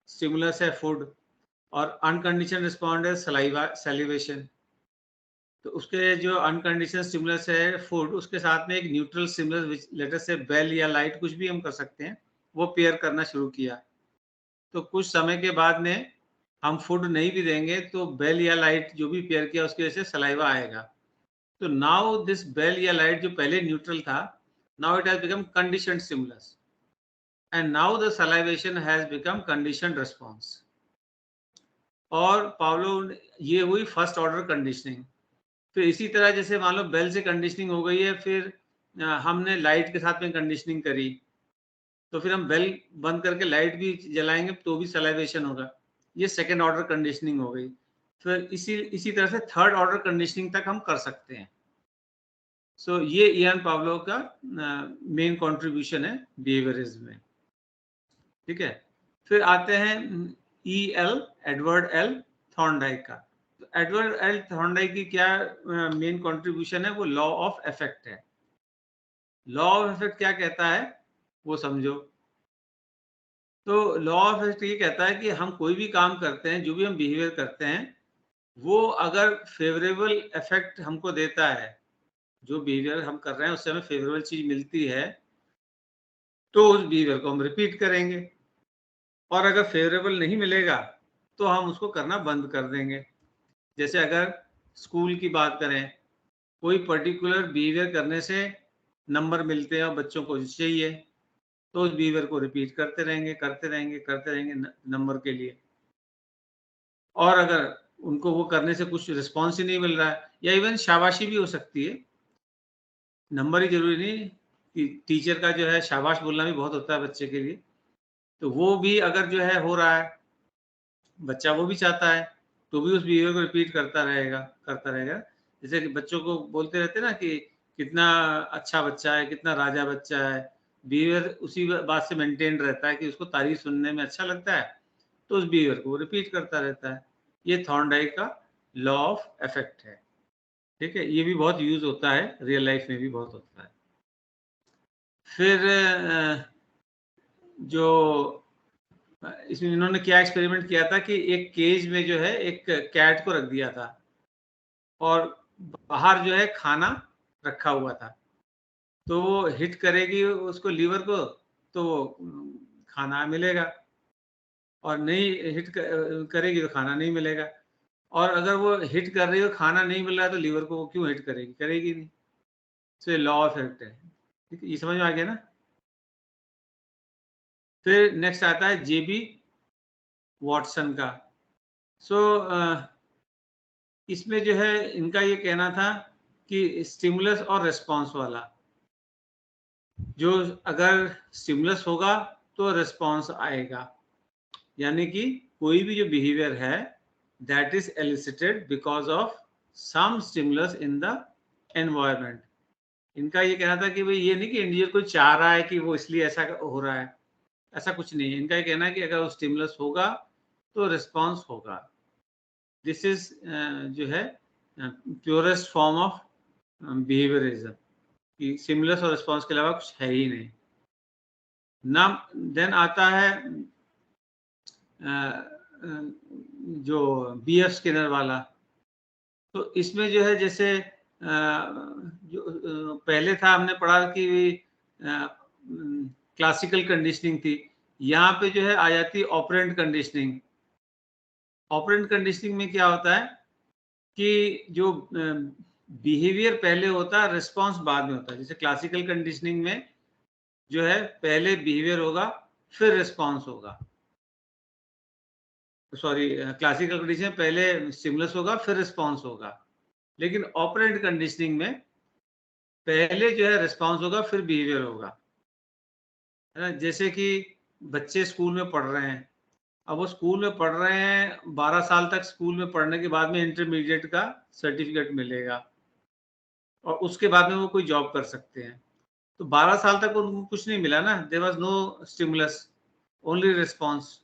स्टिमुलस है फूड और अनकंडीशन्ड रिस्पॉन्ड है सलाइवा सैलिवेशन। तो उसके जो अनकंडीशनल स्टिमुलस है फूड, उसके साथ में एक neutral stimulus which let us से बेल या लाइट, कुछ भी हम कर सकते हैं, वो पेयर करना शुरू किया। तो कुछ समय के बाद में हम फूड नहीं भी देंगे तो बेल या लाइट जो भी पेयर किया उसकी वजह से सलाइवा आएगा। तो नाउ दिस बेल या लाइट जो पहले न्यूट्रल था, now it has become conditioned stimulus and now the salivation has become conditioned response. और पावलोव, ये हुई फर्स्ट ऑर्डर कंडीशनिंग। फिर इसी तरह जैसे मान लो बेल से कंडीशनिंग हो गई है, फिर हमने लाइट के साथ में कंडीशनिंग करी, तो फिर हम बेल बंद करके लाइट भी जलाएंगे तो भी सलाइवेशन होगा। ये सेकेंड ऑर्डर कंडीशनिंग हो गई। फिर इसी तरह से थर्ड ऑर्डर कंडीशनिंग तक हम कर सकते हैं। सो ये इयान पावलोव का मेन कंट्रीब्यूशन है बिहेवियरिज्म में। ठीक है? फिर आते हैं एडवर्ड एल थॉर्नडाइक का। तो एडवर्ड एल थॉर्नडाइक की क्या मेन कंट्रीब्यूशन है? वो लॉ ऑफ इफेक्ट है। लॉ ऑफ इफेक्ट क्या कहता है वो समझो। तो लॉ ऑफ इफेक्ट ये कहता है कि हम कोई भी काम करते हैं, जो भी हम बिहेवियर करते हैं, वो अगर फेवरेबल इफेक्ट हमको देता है, जो बिहेवियर हम कर रहे हैं उससे हमें फेवरेबल चीज मिलती है, तो उस बिहेवियर को हम रिपीट करेंगे। और अगर फेवरेबल नहीं मिलेगा तो हम उसको करना बंद कर देंगे। जैसे अगर स्कूल की बात करें, कोई पर्टिकुलर बिहेवियर करने से नंबर मिलते हैं और बच्चों को चाहिए, तो उस बिहेवियर को रिपीट करते रहेंगे, करते रहेंगे, करते रहेंगे नंबर के लिए। और अगर उनको वो करने से कुछ रिस्पॉन्स ही नहीं मिल रहा है, या इवन शाबाशी भी हो सकती है, नंबर ही जरूरी नहीं कि टीचर का जो है शाबाश बोलना भी बहुत होता है बच्चे के लिए। तो वो भी अगर जो है हो रहा है, बच्चा वो भी चाहता है, तो भी उस बिहेवियर को रिपीट करता रहेगा। जैसे कि बच्चों को बोलते रहते हैं ना कि कितना अच्छा बच्चा है, कितना राजा बच्चा है। बिहेवियर उसी बात से मेंटेन रहता है कि उसको तारीफ सुनने में अच्छा लगता है, तो उस बिहेवियर को वो रिपीट करता रहता है। ये थॉर्नडाइक का लॉ ऑफ इफेक्ट है। ठीक है? ये भी बहुत यूज़ होता है, रियल लाइफ में भी बहुत होता है। फिर जो इसमें इन्होंने क्या एक्सपेरिमेंट किया था कि एक केज में जो है एक कैट को रख दिया था और बाहर जो है खाना रखा हुआ था। तो वो हिट करेगी उसको लीवर को, तो वो खाना मिलेगा, और नहीं हिट करेगी तो खाना नहीं मिलेगा। और अगर वो हिट कर रही हो, खाना नहीं मिल रहा है, तो लीवर को वो क्यों हिट करेगी? करेगी नहीं। तो ये लॉ ऑफ इफेक्ट है। ठीक है? ये समझ में आ गया ना? फिर नेक्स्ट आता है जेबी वॉटसन का। सो इसमें जो है इनका ये कहना था कि स्टिमुलस और रिस्पॉन्स वाला, जो अगर स्टिमुलस होगा तो रिस्पॉन्स आएगा, यानी कि कोई भी जो बिहेवियर है that is elicited because of some stimulus in the environment. इनका ये कहना था कि भाई ये नहीं कि इंडिविजुअल कोई चाह रहा है कि वो इसलिए ऐसा हो रहा है, ऐसा कुछ नहीं है। इनका ये कहना है कि अगर वो स्टिमुलस होगा तो रिस्पॉन्स होगा। दिस इज जो है प्योरेस्ट फॉर्म ऑफ बिहेवियरिज्म, कि स्टिमुलस और रिस्पॉन्स के अलावा कुछ है ही नहीं। ना देन आता है जो बीएफ स्किनर वाला। तो इसमें जो है जैसे जो पहले था हमने पढ़ा कि क्लासिकल कंडीशनिंग थी, यहाँ पे जो है आ जाती है ऑपरेंट कंडीशनिंग। ऑपरेंट कंडीशनिंग में क्या होता है कि जो बिहेवियर पहले होता है, रिस्पॉन्स बाद में होता है। जैसे क्लासिकल कंडीशनिंग में जो है पहले बिहेवियर होगा फिर रिस्पॉन्स होगा, सॉरी क्लासिकल कंडीशन में पहले स्टिमुलस होगा फिर रिस्पॉन्स होगा, लेकिन ऑपरेंट कंडीशनिंग में पहले जो है रिस्पॉन्स होगा फिर बिहेवियर होगा, है ना। जैसे कि बच्चे स्कूल में पढ़ रहे हैं, अब वो स्कूल में पढ़ रहे हैं, 12 साल तक स्कूल में पढ़ने के बाद में इंटरमीडिएट का सर्टिफिकेट मिलेगा और उसके बाद में वो कोई जॉब कर सकते हैं। तो 12 साल तक उनको कुछ नहीं मिला ना, there was no stimulus, only response,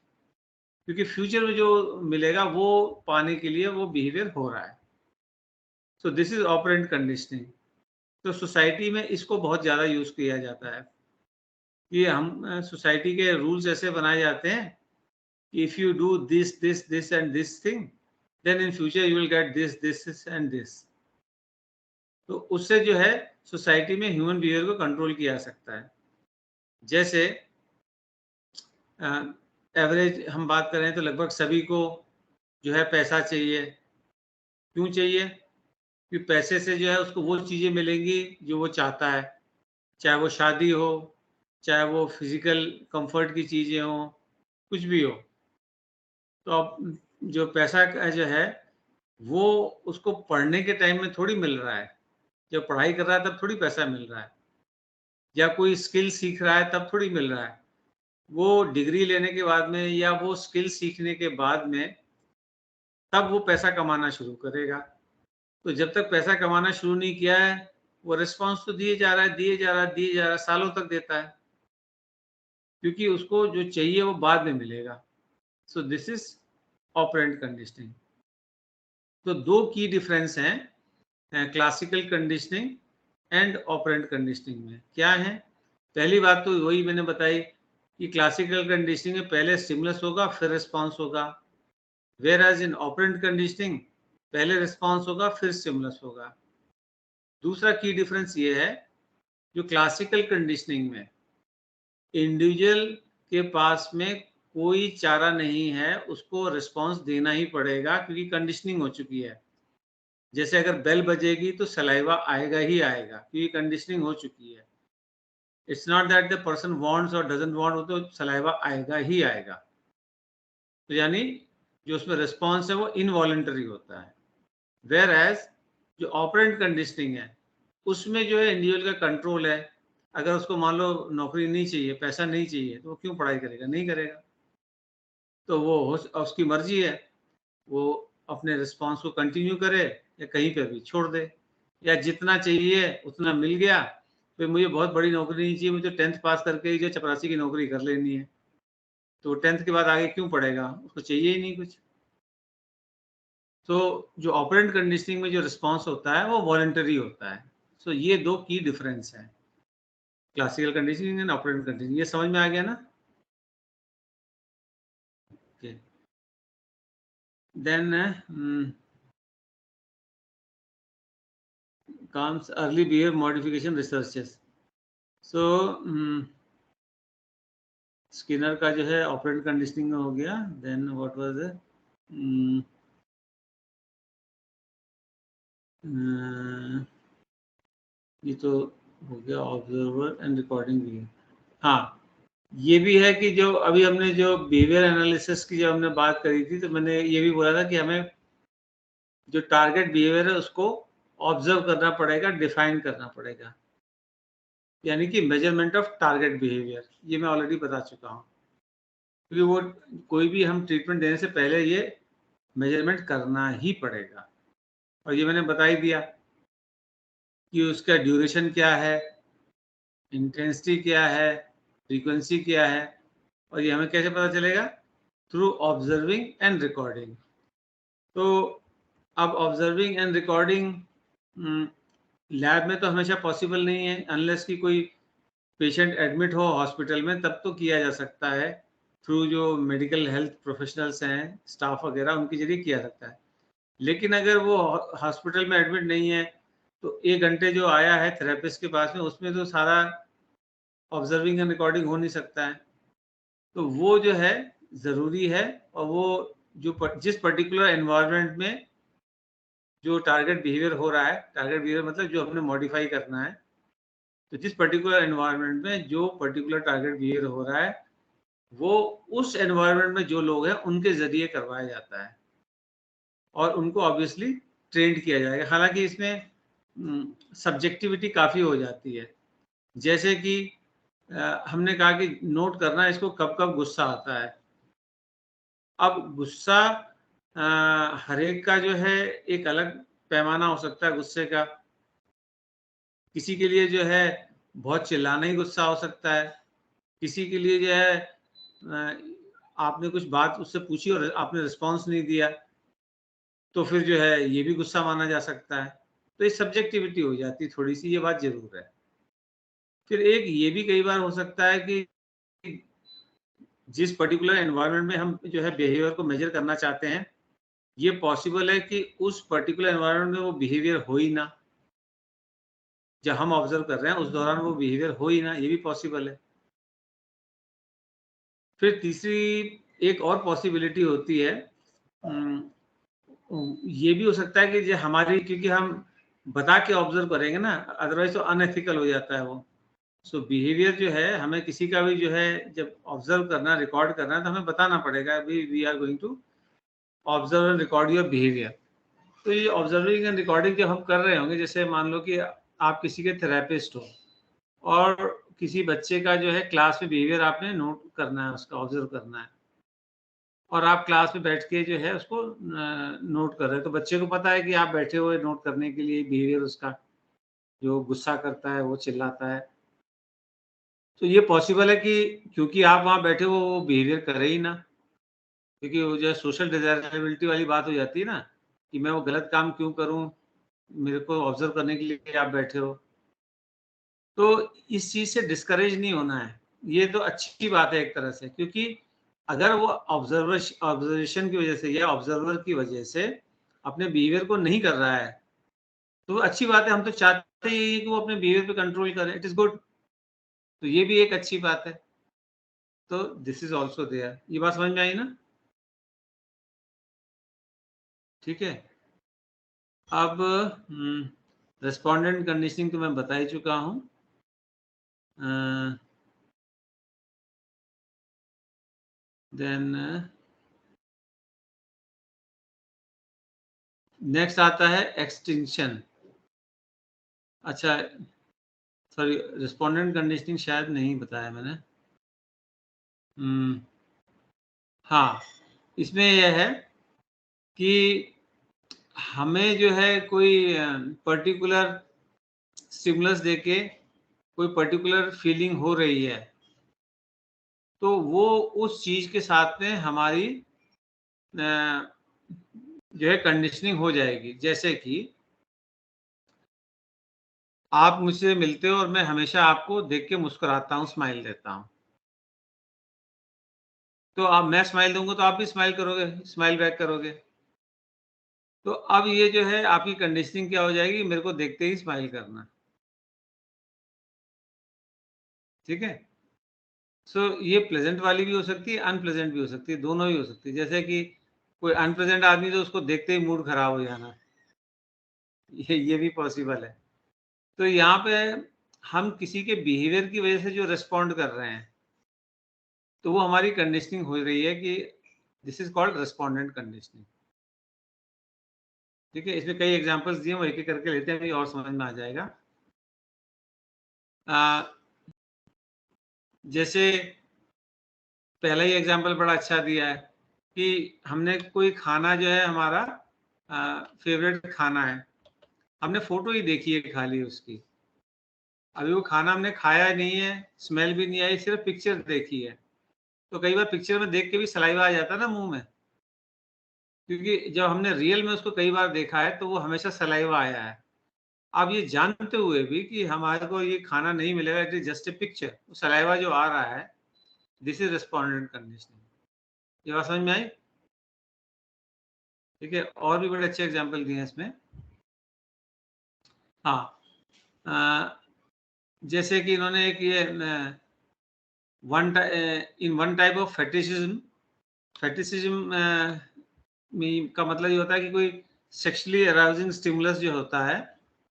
क्योंकि फ्यूचर में जो मिलेगा वो पाने के लिए वो बिहेवियर हो रहा है। So this is operant conditioning. तो सोसाइटी में इसको बहुत ज़्यादा यूज़ किया जाता है कि हम सोसाइटी के रूल्स ऐसे बनाए जाते हैं कि if you do this this this and this thing then in future you will get this this and this. तो उससे जो है सोसाइटी में ह्यूमन बिहेवियर को कंट्रोल किया जा सकता है। जैसे एवरेज हम बात करें तो लगभग सभी को जो है पैसा चाहिए। क्यों चाहिए? कि पैसे से जो है उसको वो चीज़ें मिलेंगी जो वो चाहता है, चाहे वो शादी हो, चाहे वो फिजिकल कंफर्ट की चीज़ें हों, कुछ भी हो। तो अब जो पैसा का जो है वो उसको पढ़ने के टाइम में थोड़ी मिल रहा है, जब पढ़ाई कर रहा है तब थोड़ी पैसा मिल रहा है, या कोई स्किल सीख रहा है तब थोड़ी मिल रहा है। वो डिग्री लेने के बाद में या वो स्किल सीखने के बाद में तब वो पैसा कमाना शुरू करेगा। तो जब तक पैसा कमाना शुरू नहीं किया है, वो रिस्पॉन्स तो दिए जा रहा है, दिए जा रहा है, दिए जा रहा है, सालों तक देता है, क्योंकि उसको जो चाहिए वो बाद में मिलेगा। So this is operant conditioning. तो दो की डिफरेंस हैं classical conditioning and operant conditioning में। क्या है? पहली बात तो वही मैंने बताई कि क्लासिकल कंडीशनिंग में पहले स्टिमुलस होगा फिर रिस्पॉन्स होगा, whereas in operant conditioning पहले रिस्पॉन्स होगा फिर स्टिमुलस होगा। दूसरा की डिफरेंस ये है, जो क्लासिकल कंडीशनिंग में इंडिविजुअल के पास में कोई चारा नहीं है, उसको रिस्पॉन्स देना ही पड़ेगा क्योंकि कंडीशनिंग हो चुकी है। जैसे अगर बेल बजेगी तो सलाइवा आएगा ही आएगा, क्योंकि कंडीशनिंग हो चुकी है। It's not that the person wants और डजंट वांट, वो तो सलाइवा आएगा ही आएगा। तो यानी जो उसमें रिस्पॉन्स है वो इनवॉलंटरी होता है। वेयर एज जो ऑपरेंट कंडीशनिंग है उसमें जो है इंडिविजुअल का कंट्रोल है। अगर उसको मान लो नौकरी नहीं चाहिए, पैसा नहीं चाहिए, तो वो क्यों पढ़ाई करेगा? नहीं करेगा। तो वो उसकी मर्जी है, वो अपने रिस्पॉन्स को कंटिन्यू करे या कहीं पे भी छोड़ दे, या जितना चाहिए उतना मिल गया, फिर मुझे बहुत बड़ी नौकरी नहीं चाहिए, मुझे 10th पास करके ही जो चपरासी की नौकरी कर लेनी है, तो 10th के बाद आगे क्यों पढ़ेगा? उसको चाहिए ही नहीं कुछ। तो जो ऑपरेंट कंडीशनिंग में जो रिस्पॉन्स होता है वो वॉलंटरी होता है। सो ये दो की डिफरेंस है, classical conditioning and operant conditioning. ये समझ में आ गया ना? Okay. Then comes early behavior modification researches. सो स्किनर का जो है ऑपरेंट कंडीशनिंग में हो गया। देन व्हाट वाज ये तो हो गया ऑब्जर्वर एंड रिकॉर्डिंग भी। हाँ, ये भी है कि जो अभी हमने जो बिहेवियर एनालिसिस की जब हमने बात करी थी, तो मैंने ये भी बोला था कि हमें जो टारगेट बिहेवियर है उसको ऑब्जर्व करना पड़ेगा, डिफाइन करना पड़ेगा, यानी कि मेजरमेंट ऑफ टारगेट बिहेवियर, ये मैं ऑलरेडी बता चुका हूँ। क्योंकि वो कोई भी हम ट्रीटमेंट देने से पहले ये मेजरमेंट करना ही पड़ेगा, और ये मैंने बता ही दिया कि उसका ड्यूरेशन क्या है, इंटेंसिटी क्या है, फ्रीक्वेंसी क्या है, और ये हमें कैसे पता चलेगा? Through observing and recording. तो अब ऑब्जर्विंग एंड रिकॉर्डिंग लैब में तो हमेशा पॉसिबल नहीं है, अनलेस कि कोई पेशेंट एडमिट हो हॉस्पिटल में, तब तो किया जा सकता है थ्रू जो मेडिकल हेल्थ प्रोफेशनल्स हैं, स्टाफ वगैरह, उनके जरिए किया सकता है। लेकिन अगर वो हॉस्पिटल में एडमिट नहीं है, तो 1 घंटे जो आया है थेरेपिस्ट के पास में, उसमें तो सारा ऑब्जर्विंग एंड रिकॉर्डिंग हो नहीं सकता है। तो वो जो है ज़रूरी है, और वो जिस पर्टिकुलर एनवायरनमेंट में जो टारगेट बिहेवियर हो रहा है, टारगेट बिहेवियर मतलब जो हमने मॉडिफाई करना है, तो जिस पर्टिकुलर एनवायरनमेंट में जो पर्टिकुलर टारगेट बिहेवियर हो रहा है, वो उस एनवायरनमेंट में जो लोग हैं उनके ज़रिए करवाया जाता है, और उनको ऑब्वियसली ट्रेंड किया जाएगा। हालाँकि इसमें सब्जेक्टिविटी काफ़ी हो जाती है। जैसे कि हमने कहा कि नोट करना है इसको कब-कब गुस्सा आता है। अब गुस्सा हर एक का जो है एक अलग पैमाना हो सकता है गुस्से का। किसी के लिए जो है बहुत चिल्लाना ही गुस्सा हो सकता है। किसी के लिए जो है आपने कुछ बात उससे पूछी और आपने रिस्पॉन्स नहीं दिया, तो फिर जो है ये भी गुस्सा माना जा सकता है। तो ये सब्जेक्टिविटी हो जाती है थोड़ी-सी, ये बात ज़रूर है। फिर एक ये भी कई बार हो सकता है कि जिस पर्टिकुलर एनवायरनमेंट में हम जो है बिहेवियर को मेज़र करना चाहते हैं, ये पॉसिबल है कि उस पर्टिकुलर एनवायरनमेंट में वो बिहेवियर हो ही ना। जब हम ऑब्ज़र्व कर रहे हैं उस दौरान वो बिहेवियर हो ही ना, ये भी पॉसिबल है। फिर तीसरी एक और पॉसिबिलिटी होती है, उम, ये भी हो सकता है कि जो हमारी, क्योंकि हम बता के ऑब्ज़र्व करेंगे ना, अदरवाइज़ तो अनएथिकल हो जाता है वो। सो बिहेवियर जो है, हमें किसी का भी जो है जब ऑब्ज़र्व करना, रिकॉर्ड करना है, तो हमें बताना पड़ेगा, we are going to observe and record your behaviour. तो ये ऑब्ज़र्विंग एंड रिकॉर्डिंग जब हम कर रहे होंगे, जैसे मान लो कि आप किसी के थेरेपिस्ट हो, और किसी बच्चे का जो है क्लास में बिहेवियर आपने नोट करना है, उसका ऑब्ज़र्व करना है, और आप क्लास में बैठ के जो है उसको नोट कर रहे हैं। तो बच्चे को पता है कि आप बैठे हुए नोट करने के लिए, बिहेवियर उसका, जो गुस्सा करता है, वो चिल्लाता है। तो ये पॉसिबल है कि क्योंकि आप वहाँ बैठे हो, वो बिहेवियर करे ही ना, क्योंकि वो जो है सोशल डिज़ायरेबिलिटी वाली बात हो जाती है ना, कि मैं वो गलत काम क्यों करूँ? मेरे को ऑब्ज़र्व करने के लिए आप बैठे हो। तो इस चीज़ से डिस्करेज नहीं होना है। ये तो अच्छी बात है एक तरह से, क्योंकि अगर वो ऑब्ज़र्वेशन की वज़ह से या ऑब्ज़र्वर की वज़ह से अपने बिहेवियर को नहीं कर रहा है, तो अच्छी बात है। हम तो चाहते ही हैं कि वो अपने बिहेवियर पे कंट्रोल करे। It is good. तो ये भी एक अच्छी बात है। तो दिस इज़ आल्सो देयर। ये बात समझ में आई ना? ठीक है। अब रेस्पोंडेंट कंडीशनिंग तो मैं बता ही चुका हूँ। अ, देन नेक्स्ट आता है एक्सटिंक्शन। अच्छा, सॉरी, रिस्पोंडेंट कंडीशनिंग शायद नहीं बताया मैंने। हुँ, हाँ, इसमें ये है कि हमें जो है कोई पर्टिकुलर स्टिमुलस देके कोई पर्टिकुलर फीलिंग हो रही है, तो वो उस चीज़ के साथ में हमारी जो है कंडीशनिंग हो जाएगी। जैसे कि आप मुझसे मिलते हो और मैं हमेशा आपको देख के मुस्कुराता हूँ, स्माइल देता हूँ। तो अब मैं स्माइल दूँगा तो आप भी स्माइल करोगे, स्माइल बैक करोगे। तो अब ये जो है आपकी कंडीशनिंग क्या हो जाएगी, मेरे को देखते ही स्माइल करना, ठीक है? सो ये प्लेज़ेंट वाली भी हो सकती है, अनप्लेज़ेंट भी हो सकती है, दोनों ही हो सकती है। जैसे कि कोई अनप्लेज़ेंट आदमी, तो उसको देखते ही मूड खराब हो जाना, ये भी पॉसिबल है। तो यहाँ पे हम किसी के बिहेवियर की वज़ह से जो रिस्पॉन्ड कर रहे हैं, तो वो हमारी कंडीशनिंग हो रही है कि this is called respondent conditioning. ठीक है, इसमें कई एग्जांपल्स दिए, वो एक एक करके लेते हैं, अभी और समझ में आ जाएगा। जैसे पहला ही एग्जांपल बड़ा अच्छा दिया है कि हमने कोई खाना जो है हमारा फेवरेट खाना है, हमने फोटो ही देखी है खाली उसकी, अभी वो खाना हमने खाया नहीं है, स्मेल भी नहीं आई, सिर्फ पिक्चर देखी है। तो कई बार पिक्चर में देख के भी सलाइवा आ जाता है ना मुंह में, क्योंकि जब हमने रियल में उसको कई बार देखा है तो वो हमेशा सलाइवा आया है। अब ये जानते हुए भी कि हमारे को ये खाना नहीं मिलेगा, it is just a picture, saliva जो आ रहा है, दिस इज रेस्पोंडेंट कंडीशनिंग। ये बात समझ में आई? ठीक है, और भी बड़े अच्छे एग्जाम्पल दिए हैं इसमें। हाँ, जैसे कि इन्होंने एक ये one type of fetishism, fetishism का मतलब ये होता है कि कोई सेक्सुअली अराउजिंग स्टिमुलस जो होता है,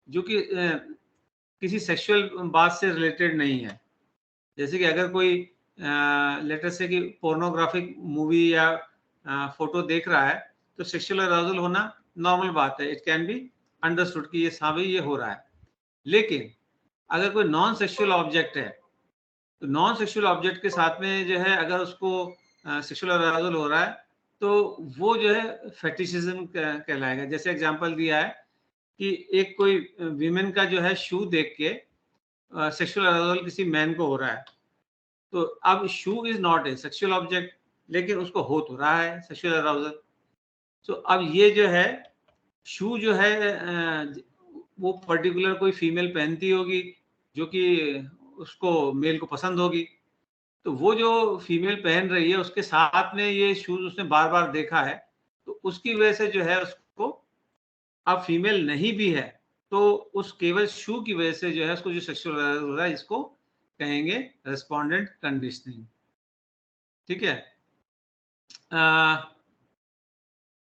जो कि किसी सेक्सुअल बात से रिलेटेड नहीं है। जैसे कि अगर कोई लेटर से कि पोर्नोग्राफिक मूवी या फोटो देख रहा है, तो सेक्सुअल अराउजल होना नॉर्मल बात है, इट कैन बी अंडरस्टूड कि ये हाँ भाई ये हो रहा है। लेकिन अगर कोई नॉन सेक्सुअल ऑब्जेक्ट है, तो नॉन सेक्सुअल ऑब्जेक्ट के साथ में जो है अगर उसको सेक्सुअल अराउजल हो रहा है, तो वो जो है फेटिशिज्म कहलाएगा। जैसे एग्जांपल दिया है कि एक कोई वीमेन का जो है शू देख के सेक्सुअल अराउजल किसी मैन को हो रहा है, तो अब shoe is not a sexual object, लेकिन उसको हो तो रहा है सेक्सुअल अराउजल। तो अब ये जो है शू जो है वो पर्टिकुलर कोई फीमेल पहनती होगी जो कि उसको मेल को पसंद होगी, तो वो जो फीमेल पहन रही है उसके साथ में ये शूज उसने बार बार देखा है, तो उसकी वजह से जो है उसको, अब फीमेल नहीं भी है तो उस केवल शू की वजह से जो है उसको जो सेक्सुअल हो रहा है, इसको कहेंगे रेस्पोंडेंट कंडीशनिंग। ठीक है,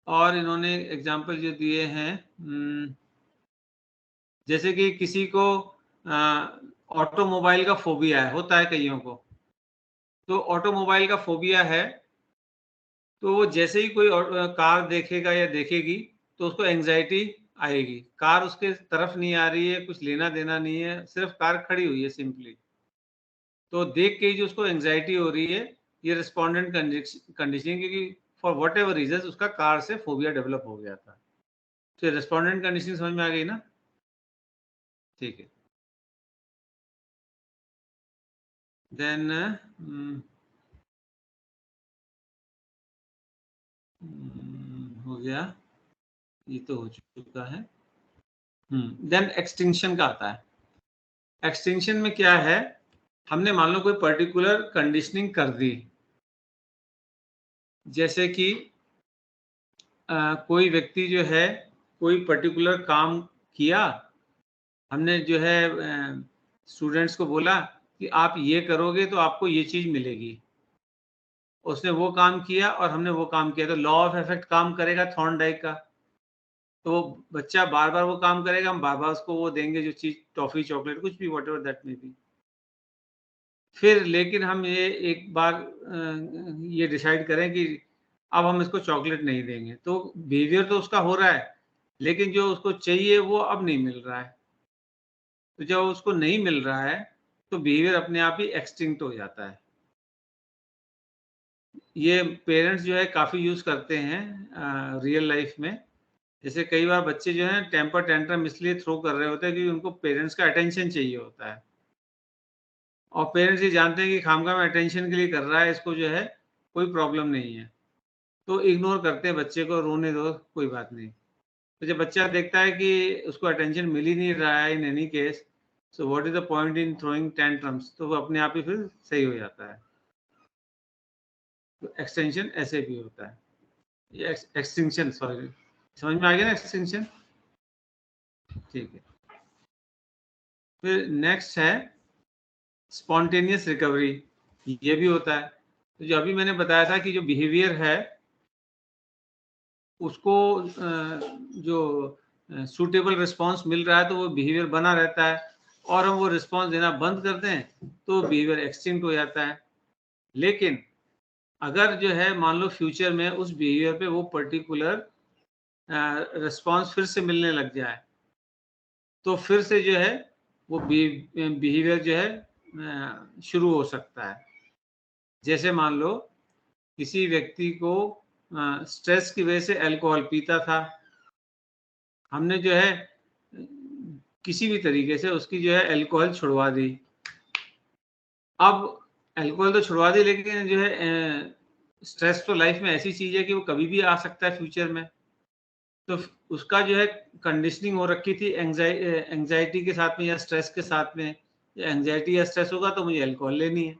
और इन्होंने एग्जाम्पल जो दिए हैं, जैसे कि किसी को ऑटोमोबाइल का फोबिया है, होता है कईयों को, तो ऑटोमोबाइल का फोबिया है, तो वो जैसे ही कोई कार देखेगा या देखेगी तो उसको एंजाइटी आएगी, कार उसके तरफ नहीं आ रही है, कुछ लेना देना नहीं है, सिर्फ कार खड़ी हुई है सिंपली, तो देख के ही जो उसको एंजाइटी हो रही है, ये रिस्पोंडेंट कंडीशनिंग, क्योंकि फॉर वट एवर रीजन उसका कार से फोबिया डेवलप हो गया था। तो रिस्पोंडेंट कंडीशनिंग समझ में आ गई ना? ठीक है, देन हो गया, ये तो हो चुका है। देन एक्सटिंक्शन का आता है। एक्सटिंक्शन में क्या है, हमने मान लो कोई पर्टिकुलर कंडीशनिंग कर दी, जैसे कि कोई व्यक्ति जो है कोई पर्टिकुलर काम किया, हमने जो है स्टूडेंट्स को बोला कि आप ये करोगे तो आपको ये चीज मिलेगी, उसने वो काम किया और हमने वो काम किया, तो लॉ ऑफ इफेक्ट काम करेगा थॉर्नडाइक का, तो वो बच्चा बार बार वो काम करेगा, हम बार बार उसको वो देंगे जो चीज, टॉफी, चॉकलेट, कुछ भी, what ever that may be. फिर लेकिन हम ये एक बार ये डिसाइड करें कि अब हम इसको चॉकलेट नहीं देंगे, तो बिहेवियर तो उसका हो रहा है, लेकिन जो उसको चाहिए वो अब नहीं मिल रहा है, तो जब उसको नहीं मिल रहा है तो बिहेवियर अपने आप ही एक्सटिंक्ट हो जाता है। ये पेरेंट्स जो है काफ़ी यूज़ करते हैं रियल लाइफ में। जैसे कई बार बच्चे जो हैं टेम्पर टेंट्रम इसलिए थ्रो कर रहे होते हैं क्योंकि उनको पेरेंट्स का अटेंशन चाहिए होता है, और पेरेंट्स ये जानते हैं कि खामखा में अटेंशन के लिए कर रहा है, इसको जो है कोई प्रॉब्लम नहीं है, तो इग्नोर करते हैं बच्चे को, रोने दो कोई बात नहीं। तो जब बच्चा देखता है कि उसको अटेंशन मिल ही नहीं रहा है in any case, so what is the point in throwing tantrums, तो वो अपने आप ही फिर सही हो जाता है। तो एक्सटेंशन ऐसे भी होता है, ये एक्सटिंक्शन, सॉरी, समझ में आ गया ना एक्सटिंक्शन? ठीक है, फिर नेक्स्ट है स्पॉन्टेनियस रिकवरी, ये भी होता है। तो जो अभी मैंने बताया था कि जो बिहेवियर है उसको जो सूटेबल रिस्पांस मिल रहा है तो वो बिहेवियर बना रहता है, और हम वो रिस्पांस देना बंद करते हैं तो बिहेवियर एक्सटिंक्ट हो जाता है। लेकिन अगर जो है मान लो फ्यूचर में उस बिहेवियर पे वो पर्टिकुलर रिस्पॉन्स फिर से मिलने लग जाए, तो फिर से जो है वो बिहेवियर जो है शुरू हो सकता है। जैसे मान लो किसी व्यक्ति को स्ट्रेस की वजह से अल्कोहल पीता था, हमने जो है किसी भी तरीके से उसकी जो है अल्कोहल छुड़वा दी। अब अल्कोहल तो छुड़वा दी, लेकिन जो है स्ट्रेस तो लाइफ में ऐसी चीज है कि वो कभी भी आ सकता है फ्यूचर में। तो उसका जो है कंडीशनिंग हो रखी थी एंजाइटी के साथ में या स्ट्रेस के साथ में, या एंजाइटी या स्ट्रेस होगा तो मुझे अल्कोहल लेनी है।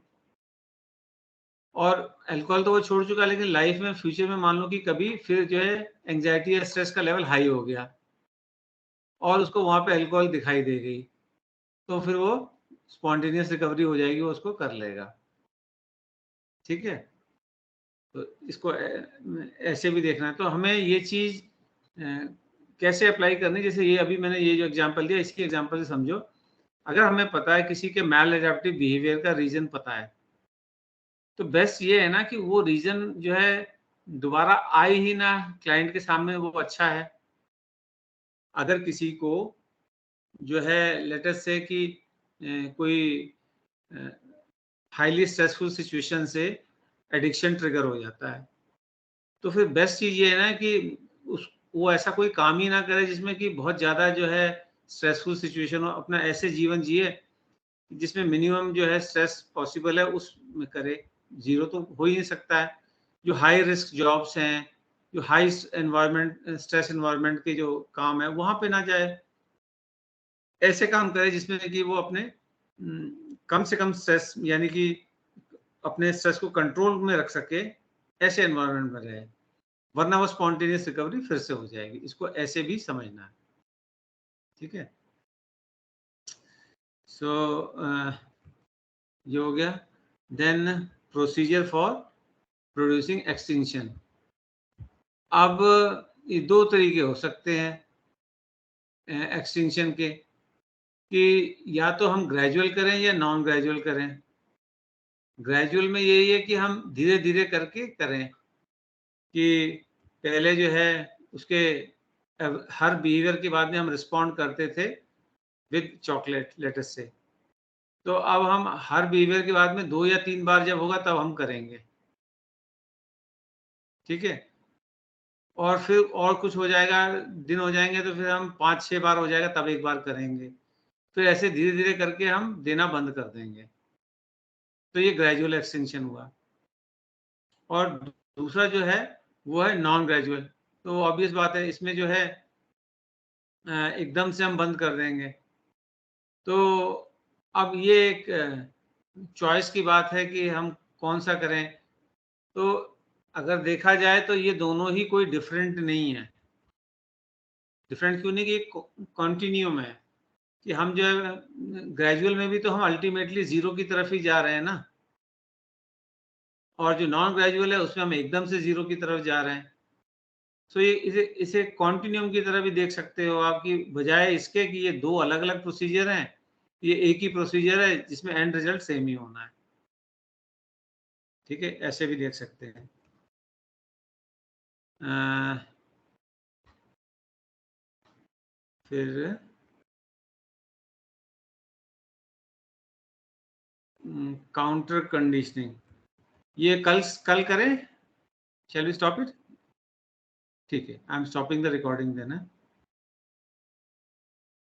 और अल्कोहल तो वो छोड़ चुका, लेकिन लाइफ में फ्यूचर में मान लो कि कभी फिर जो है एंजाइटी या स्ट्रेस का लेवल हाई हो गया और उसको वहां पे अल्कोहल दिखाई दे गई, तो फिर वो स्पॉन्टेनियस रिकवरी हो जाएगी, वो उसको कर लेगा। ठीक है, तो इसको ऐसे भी देखना है। तो हमें ये चीज कैसे अप्लाई करनी, जैसे ये अभी मैंने ये जो एग्जांपल दिया, इसकी एग्जांपल से समझो। अगर हमें पता है किसी के मैल एडेप्टिव बिहेवियर का रीजन पता है, तो बेस्ट ये है ना कि वो रीजन जो है दोबारा आए ही ना क्लाइंट के सामने, वो अच्छा है। अगर किसी को जो है लेटेस्ट से कि कोई हाईली स्ट्रेसफुल सिचुएशन से एडिक्शन ट्रिगर हो जाता है, तो फिर बेस्ट चीज ये है ना कि उस वो ऐसा कोई काम ही ना करे जिसमें कि बहुत ज्यादा जो है स्ट्रेसफुल सिचुएशन हो। अपना ऐसे जीवन जिए जिसमें मिनिमम जो है स्ट्रेस पॉसिबल है उसमें करे। जीरो तो हो ही नहीं सकता है। जो हाई रिस्क जॉब्स हैं, जो हाई एनवायरनमेंट स्ट्रेस एनवायरनमेंट के जो काम है वहां पे ना जाए। ऐसे काम करे जिसमें कि वो अपने कम से कम स्ट्रेस, यानी कि अपने स्ट्रेस को कंट्रोल में रख सके, ऐसे एनवायरनमेंट में रहे, वरना वो स्पॉन्टेनियस रिकवरी फिर से हो जाएगी। इसको ऐसे भी समझना है। ठीक है, सो ये हो गया। Then procedure for producing extinction. अब ये दो तरीके हो सकते हैं एक्सटिंक्शन के, कि या तो हम ग्रेजुअल करें या नॉन ग्रेजुअल करें। ग्रेजुअल में यही है कि हम धीरे धीरे करके करें, कि पहले जो है उसके हर बिहेवियर के बाद में हम रिस्पॉन्ड करते थे विद चॉकलेट लेटेस्ट से, तो अब हम हर बिहेवियर के बाद में 2 या 3 बार जब होगा तब हम करेंगे। ठीक है, और फिर और कुछ हो जाएगा, दिन हो जाएंगे तो फिर हम 5-6 बार हो जाएगा तब एक बार करेंगे। फिर ऐसे धीरे धीरे करके हम देना बंद कर देंगे। तो ये ग्रेजुअल एक्सटेंशन हुआ। और दूसरा जो है वो है नॉन ग्रेजुअल। तो ऑब्वियस बात है, इसमें जो है एकदम से हम बंद कर देंगे। तो अब ये एक चॉइस की बात है कि हम कौन सा करें। तो अगर देखा जाए तो ये दोनों ही कोई डिफरेंट नहीं है। डिफरेंट क्यों नहीं, कि एक कॉन्टिन्यूम है, कि हम जो है ग्रेजुअल में भी तो हम अल्टीमेटली जीरो की तरफ ही जा रहे हैं ना, और जो नॉन ग्रेजुअल है उसमें हम एकदम से जीरो की तरफ जा रहे हैं। सो ये इसे इसे कॉन्टिन्यूम की तरह भी देख सकते हो आप, कि बजाय इसके कि ये दो अलग अलग प्रोसीजर हैं, ये एक ही प्रोसीजर है जिसमें एंड रिजल्ट सेम ही होना है। ठीक है, ऐसे भी देख सकते हैं। फिर काउंटर कंडीशनिंग, ये कल कल करें। Shall we stop it? ठीक है, I am stopping the recording then.